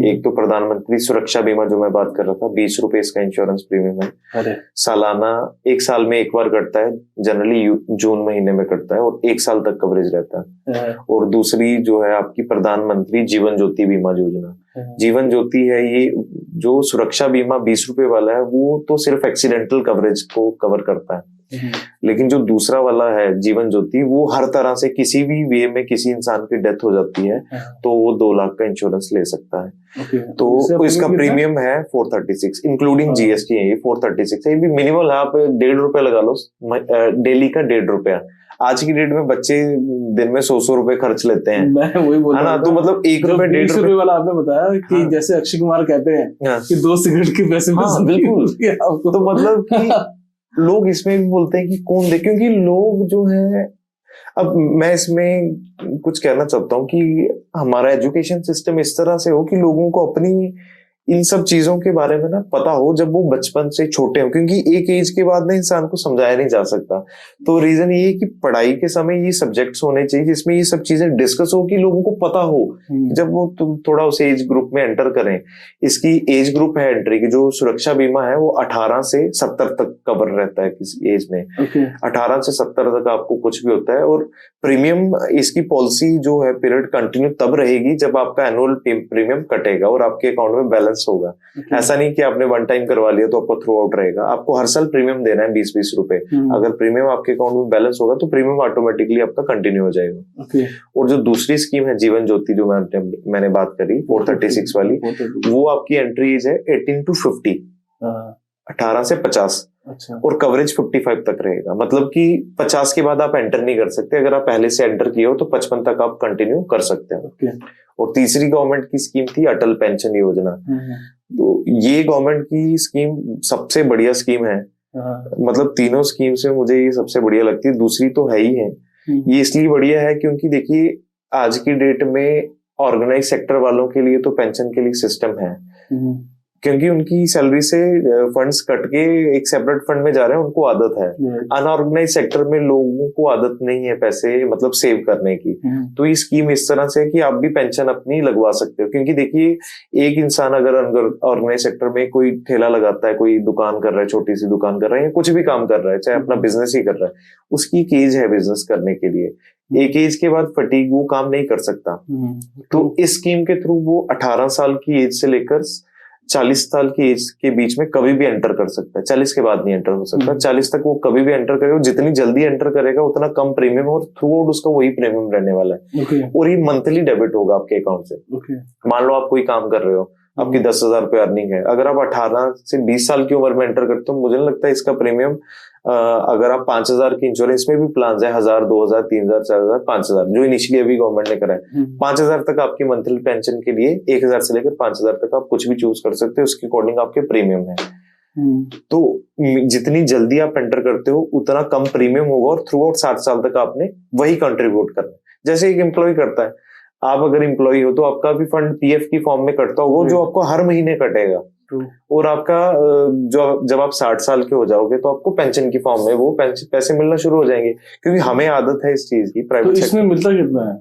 एक तो प्रधानमंत्री सुरक्षा बीमा जो मैं बात कर रहा था, 20 रुपए इसका इंश्योरेंस प्रीमियम है। सालाना, 1 साल में एक बार कटता है, जनरली जून महीने में कटता है, और 1 साल तक कवरेज रहता है। और दूसरी जो है आपकी प्रधानमंत्री जीवन ज्योति बीमा योजना। जीवन ज्योति है ये जो सुरक्षा बीमा 20 रुपए वाला है, वो तो सिर्फ एक्सीडेंटल कवरेज को कवर करता है, लेकिन जो दूसरा वाला है जीवन ज्योति, वो हर तरह से किसी भी वे में किसी इंसान की डेथ हो जाती है तो वो 2 लाख का इंश्योरेंस ले सकता है। तो इसका प्रीमियम है 436, इंक्लूडिंग जीएसटी है ये 436 है। ये भी मिनिमल, आप 1.5 रुपए लगा लो डेली का, 1.5 रुपया। आज की डेट में बच्चे दिन में 100 रुपए खर्च लेते हैं, मैं वही बोल रहा था। तो मतलब 1 रुपए 1.5 रुपए वाला आपने बताया कि जैसे अक्षय कुमार कहते हैं कि 2 सिगरेट के पैसे में बिल्कुल। तो मतलब कि लोग इसमें भी बोलते हैं कि कौन दे, क्योंकि लोग जो है, अब मैं इसमें कुछ कहना चाहता हूँ कि हमारा एजुकेशन सिस्टम इस तरह से हो कि लोगों को अपनी इन सब चीजों के बारे में ना पता हो जब वो बचपन से छोटे हो, क्योंकि एक एज के बाद ना इंसान को समझाया नहीं जा सकता। तो रीजन ये है कि पढ़ाई के समय ये सब्जेक्ट्स होने चाहिए जिसमें ये सब चीजें डिस्कस हो, कि लोगों को पता हो जब वो थोड़ा उस एज ग्रुप में एंटर करें। इसकी एज ग्रुप है एंट्री की, जो सुरक्षा बीमा है वो 18 से 70 तक कवर रहता है किसी एज में। 18 से 70 तक आपको कुछ भी होता है, और प्रीमियम, इसकी पॉलिसी जो है पीरियड कंटिन्यू तब रहेगी जब आपका एनुअल प्रीमियम कटेगा और आपके अकाउंट में बैलेंस होगा। ऐसा नहीं कि आपने वन टाइम करवा लिया तो आपको थ्रू आउट रहेगा, आपको हर साल प्रीमियम देना है 20-20 रुपए। अगर प्रीमियम आपके अकाउंट में बैलेंस होगा तो प्रीमियम ऑटोमेटिकली आपका कंटिन्यू हो जाएगा। और जो दूसरी स्कीम है जीवन ज्योति, जो मैंने बात करी 436 वाली, वो आपकी एंट्री एज है 18 to 50, 18 से 50। अच्छा। और कवरेज 55 तक रहेगा, मतलब कि 50 के बाद आप एंटर नहीं कर सकते। अगर आप पहले से एंटर किए हो तो 55 तक आप कंटिन्यू कर सकते हो। और तीसरी गवर्नमेंट की स्कीम थी अटल पेंशन योजना। तो ये गवर्नमेंट की स्कीम सबसे बढ़िया स्कीम है, मतलब तीनों स्कीम से मुझे ये सबसे बढ़िया लगती है। दूसरी तो है ही है, ये इसलिए बढ़िया है क्योंकि देखिए आज की डेट में ऑर्गेनाइज सेक्टर वालों के लिए तो पेंशन के लिए सिस्टम है, क्योंकि उनकी सैलरी से फंड्स कट के एक सेपरेट फंड में जा रहे हैं, उनको आदत है। अनऑर्गेनाइज सेक्टर में लोगों को आदत नहीं है पैसे मतलब सेव करने की। तो ये स्कीम इस तरह से है कि आप भी पेंशन अपनी लगवा सकते हो, क्योंकि देखिए एक इंसान अगर ऑर्गेनाइज सेक्टर में कोई ठेला लगाता है, कोई दुकान कर रहा है, छोटी सी दुकान कर रहा है या कुछ भी काम कर रहा है, चाहे अपना बिजनेस ही कर रहा है, उसकी एक एज है बिजनेस करने के लिए। एक एज के बाद फटीग वो काम नहीं कर सकता। तो इस स्कीम के थ्रू वो 18 साल की एज से लेकर 40 साल की एज के बीच में कभी भी एंटर कर सकता है। 40 के बाद नहीं एंटर हो सकता, 40 तक वो कभी भी एंटर करेगा। जितनी जल्दी एंटर करेगा उतना कम प्रीमियम, और थ्रू आउट उसका वही प्रीमियम रहने वाला है। और ये मंथली डेबिट होगा आपके अकाउंट से। मान लो आप कोई काम कर रहे हो, आपकी 10,000 रुपए अर्निंग है, अगर आप 18 से 20 साल की उम्र में एंटर करते हो, मुझे नहीं लगता इसका प्रीमियम, अगर आप 5,000 की इंश्योरेंस में भी प्लान है, 1,000, 2,000, 3,000, 4,000, 5,000 जो इनिशियली अभी गवर्नमेंट ने करा है, 5,000 तक आपकी मंथली पेंशन के लिए 1,000 से लेकर 5,000 तक आप कुछ भी चूज कर सकते हो, उसके अकॉर्डिंग आपके प्रीमियम है। तो जितनी जल्दी आप एंटर करते हो उतना कम प्रीमियम होगा, और थ्रू आउट 60 साल तक आपने वही कंट्रीब्यूट करना है। जैसे एक एम्प्लॉय करता है, आप अगर एम्प्लॉय हो तो आपका भी फंड पीएफ की फॉर्म में कटता होगा, जो आपको हर महीने कटेगा। और आपका जो जब आप 60 साल के हो जाओगे तो आपको पेंशन की फॉर्म में वो पैसे मिलना शुरू हो जाएंगे, क्योंकि हमें आदत है इस चीज की। प्राइवेट तो इसमें मिलता कितना है?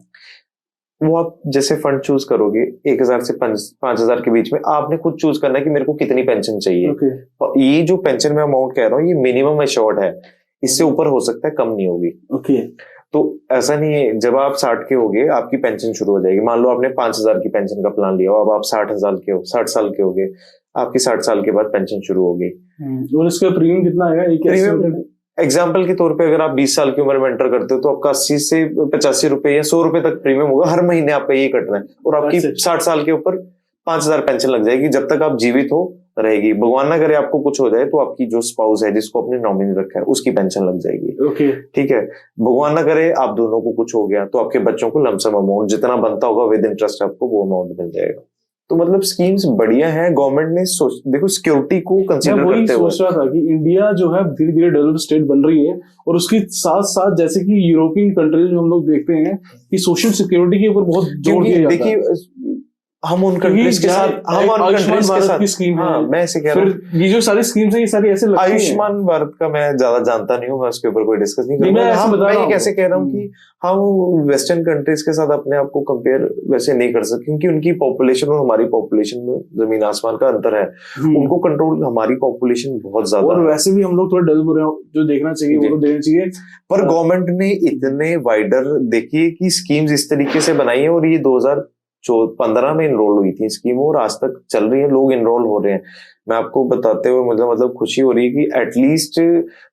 वो आप जैसे फंड चूज करोगे 1000 से 5000 के बीच में, आपने खुद चूज करना है कि मेरे को कितनी पेंशन चाहिए। तो ये जो पेंशन में अमाउंट कह रहा हूँ, ये मिनिमम एश्योर्ड है, इससे ऊपर हो सकता है, कम नहीं होगी। तो ऐसा नहीं है, जब आप 60 के होगे आपकी पेंशन शुरू हो जाएगी। मान लो आपने 5000 की पेंशन का प्लान लिया हो, अब आप 60 साल के होगे, आपकी 60 साल के बाद पेंशन शुरू होगी। और इसका प्रीमियम कितना आएगा? प्रीमियम एग्जाम्पल के तौर पे अगर आप 20 साल की उम्र में एंटर करते हो तो आपका 80 से 85 रुपए या 100 रुपए तक प्रीमियम होगा, हर महीने आपका ये कटना है। और आपकी 60 साल के ऊपर 5000 पेंशन लग जाएगी, जब तक आप जीवित हो रहेगी। भगवान ना करे आपको कुछ हो जाए तो आपकी जो स्पाउस है, जिसको आपने नॉमिनी रखा है, उसकी पेंशन लग जाएगी। ठीक है, भगवान ना करे आप दोनों को कुछ हो गया तो आपके बच्चों को लमसम अमाउंट जितना बनता होगा विद इंटरेस्ट आपको वो अमाउंट मिल जाएगा। तो मतलब स्कीम्स बढ़िया है, गवर्नमेंट ने देखो सिक्योरिटी को कंसीडर करते हुए। सोच रहा था कि इंडिया जो है धीरे धीरे डेवलप स्टेट बन रही है, और उसके साथ साथ जैसे कि यूरोपियन कंट्रीज में हम लोग देखते हैं कि सोशल सिक्योरिटी के ऊपर बहुत जोर दिया जाता है। देखिए हम उन कंट्रीज के साथ, हम उन कंट्रीज के साथ की स्कीम है। मैं ऐसे कह रहा हूँ, ये जो सारी स्कीम्स है ये सारी ऐसे लगती हैं। आयुष्मान भारत का मैं ज्यादा जानता नहीं हूँ, मैं उसके ऊपर कोई डिस्कस नहीं करूंगा। मैं ये कैसे कह रहा हूँ कि हम वेस्टर्न कंट्रीज के साथ अपने आप को कंपेयर वैसे नहीं कर सकते, क्योंकि उनकी पॉपुलेशन और हमारी पॉपुलेशन में जमीन आसमान का अंतर है। उनको कंट्रोल, हमारी पॉपुलेशन बहुत ज्यादा, और वैसे भी हम लोग थोड़ा डेवलप हो रहे हैं, जो देखना चाहिए वो तो देना चाहिए। पर गवर्नमेंट ने इतने वाइडर देखिए कि स्कीम्स इस तरीके से बनाई है, और ये 2015 में इनरोल हुई थी स्कीम, और आज तक चल रही है, लोग इनरोल हो रहे हैं। मैं आपको बताते हुए मतलब खुशी हो रही है कि एटलीस्ट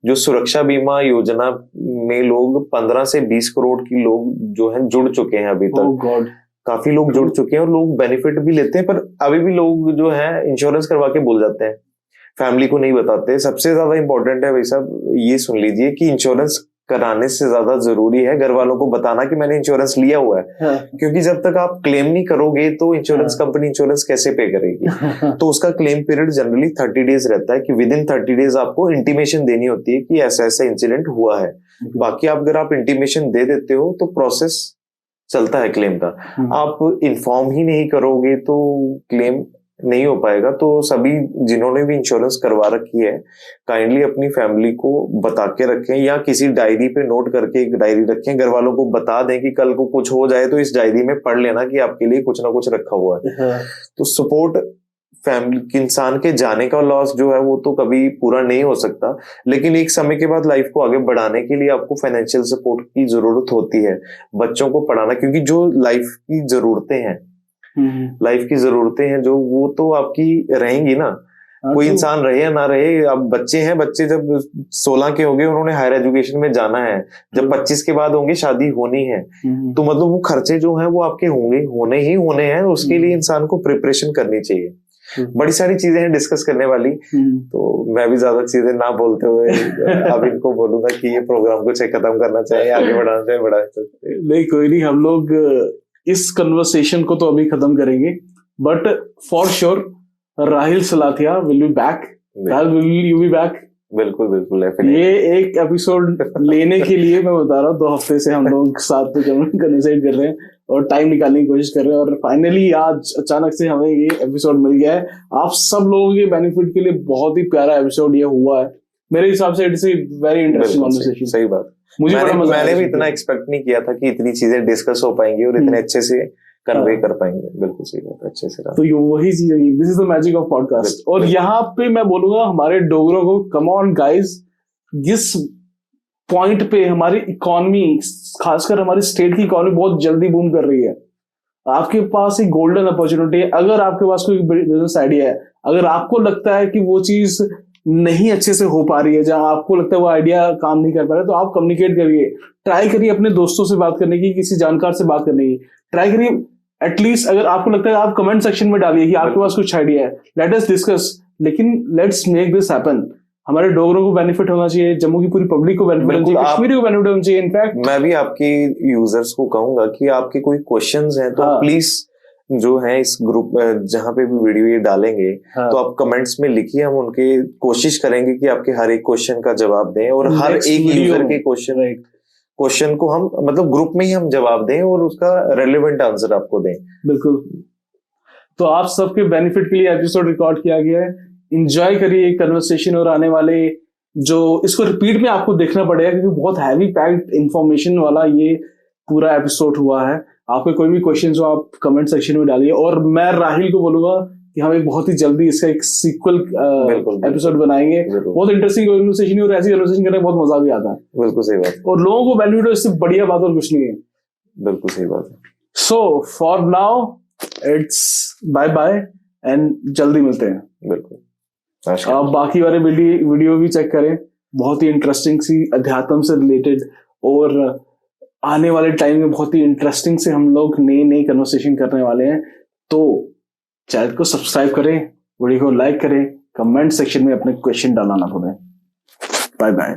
जो सुरक्षा बीमा योजना में लोग 15 से 20 करोड़ की लोग जो है जुड़ चुके हैं अभी तक। काफी लोग जुड़ चुके हैं और लोग बेनिफिट भी लेते हैं, पर अभी भी लोग जो है इंश्योरेंस करवा के भूल जाते हैं, फैमिली को नहीं बताते। सबसे ज्यादा इंपॉर्टेंट है भाई साहब, ये सुन लीजिए कि इंश्योरेंस कराने से ज्यादा जरूरी है घर वालों को बताना कि मैंने इंश्योरेंस लिया हुआ है। क्योंकि जब तक आप क्लेम नहीं करोगे तो इंश्योरेंस कंपनी इंश्योरेंस कैसे पे करेगी? तो उसका क्लेम पीरियड जनरली 30 डेज रहता है, कि विद इन 30 डेज आपको इंटीमेशन देनी होती है कि ऐसा ऐसा इंसिडेंट हुआ है। बाकी अगर आप इंटीमेशन दे देते हो तो प्रोसेस चलता है क्लेम का। आप इन्फॉर्म ही नहीं करोगे तो क्लेम नहीं हो पाएगा। तो सभी जिन्होंने भी इंश्योरेंस करवा रखी है, काइंडली अपनी फैमिली को बता के रखें, या किसी डायरी पे नोट करके एक डायरी रखें, घर वालों को बता दें कि कल को कुछ हो जाए तो इस डायरी में पढ़ लेना कि आपके लिए कुछ ना कुछ रखा हुआ है। तो सपोर्ट फैमिली, इंसान के जाने का लॉस जो है वो तो कभी पूरा नहीं हो सकता, लेकिन एक समय के बाद लाइफ को आगे बढ़ाने के लिए आपको फाइनेंशियल सपोर्ट की जरूरत होती है। बच्चों को पढ़ाना, क्योंकि जो लाइफ की जरूरतें हैं, जो वो तो आपकी रहेंगी ना। कोई इंसान रहे या ना रहे, अब बच्चे हैं, बच्चे जब 16 के होंगे उन्होंने हायर एजुकेशन में जाना है, जब 25 के बाद होंगे शादी होनी है, तो मतलब वो खर्चे जो हैं वो आपके होने ही होने हैं। उसके लिए इंसान को प्रिपरेशन करनी चाहिए। बड़ी सारी चीजें हैं डिस्कस करने वाली, तो मैं भी ज्यादा चीजें ना बोलते हुए अब इनको बोलूंगा कि ये प्रोग्राम कुछ खत्म करना चाहिए, आगे बढ़ाना चाहिए, नहीं कोई नहीं, हम लोग इस कन्वर्सेशन को तो अभी खत्म करेंगे, but for sure Rahil Salathia will be back. Will you be back? बिल्कुल बिल्कुल। ये एक एपिसोड लेने के लिए मैं बता रहा हूँ 2 हफ्ते से हम लोग साथ में कंसल्ट कर रहे हैं और टाइम निकालने की कोशिश कर रहे हैं, और फाइनली आज अचानक से हमें ये एपिसोड मिल गया है। आप सब लोगों के बेनिफिट के लिए बहुत ही प्यारा एपिसोड ये हुआ है मेरे हिसाब से। It's a very interesting conversation. सही बात। मैंने भी इतना एक्सपेक्ट नहीं किया था कि इतनी चीजें डिस्कस हो पाएंगी और इतने अच्छे से कन्वे कर पाएंगे। बिल्कुल सही बात, अच्छे से। तो ये वही चीज है, this is the magic of podcast. और यहाँ पे मैं बोलूंगा हमारे डोगरों को, कम ऑन गाइस, जिस पॉइंट पे हमारी इकोनॉमी, खासकर हमारी स्टेट की इकोनॉमी बहुत जल्दी बूम कर रही है, आपके पास एक गोल्डन अपॉर्चुनिटी है। अगर आपके पास कोई बिजनेस आइडिया है, अगर आपको लगता है कि वो चीज नहीं अच्छे से हो पा रही है, जहां आपको लगता है वो आइडिया काम नहीं कर पा रहा है, तो आप कम्युनिकेट करिए, ट्राई करिए अपने दोस्तों से बात करने की, किसी जानकार से बात करने की ट्राई करिए। एटलीस्ट अगर आपको लगता है आप कमेंट सेक्शन में डालिए कि आपके पास कुछ आइडिया है, लेट अस डिस्कस, लेकिन लेट्स मेक दिस हैपन। हमारे डोगरों को बेनिफिट होना चाहिए, जम्मू की पूरी पब्लिक को बेनिफिट होना चाहिए, कश्मीरी को बेनिफिट होना चाहिए। इनफैक्ट मैं भी आपके यूजर्स को कहूंगा कि आपके कोई क्वेश्चंस हैं तो प्लीज जो है इस ग्रुप जहां पे भी वीडियो ये डालेंगे तो आप कमेंट्स में लिखिए, हम उनके कोशिश करेंगे कि आपके हर एक क्वेश्चन का जवाब दें और हर एक यूजर के क्वेश्चन क्वेश्चन को हम मतलब ग्रुप में ही हम जवाब दें और उसका रेलेवेंट आंसर आपको दें। बिल्कुल। तो आप सबके बेनिफिट के लिए एपिसोड रिकॉर्ड किया गया है, इंजॉय करिए कन्वर्सेशन, और आने वाले जो इसको रिपीट में आपको देखना पड़ेगा क्योंकि बहुत हैवी पैक्ड इंफॉर्मेशन वाला ये पूरा एपिसोड हुआ है। आपके कोई भी क्वेश्चन हो आप कमेंट सेक्शन में डालिए, और मैं राहिल को बोलूंगा कि हम एक बहुत ही जल्दी इसका एक सीक्वल एपिसोड बनाएंगे। बहुत इंटरेस्टिंग कन्वर्सेशन है और ऐसी कन्वर्सेशन करने में बहुत मजा भी आता है। बिल्कुल सही बात, और लोगों को बेनिफिट हो, इससे बढ़िया बात और कुछ नहीं है। बिल्कुल सही बात है। So for now it's bye bye and जल्दी मिलते हैं। बिल्कुल। आप बाकी वाले वीडियो भी चेक करें, बहुत ही इंटरेस्टिंग सी अध्यात्म से रिलेटेड, और आने वाले टाइम में बहुत ही इंटरेस्टिंग से हम लोग नई कन्वर्सेशन करने वाले हैं। तो चैनल को सब्सक्राइब करें, वीडियो को लाइक करें, कमेंट सेक्शन में अपने क्वेश्चन डालना ना भूलें। Bye bye.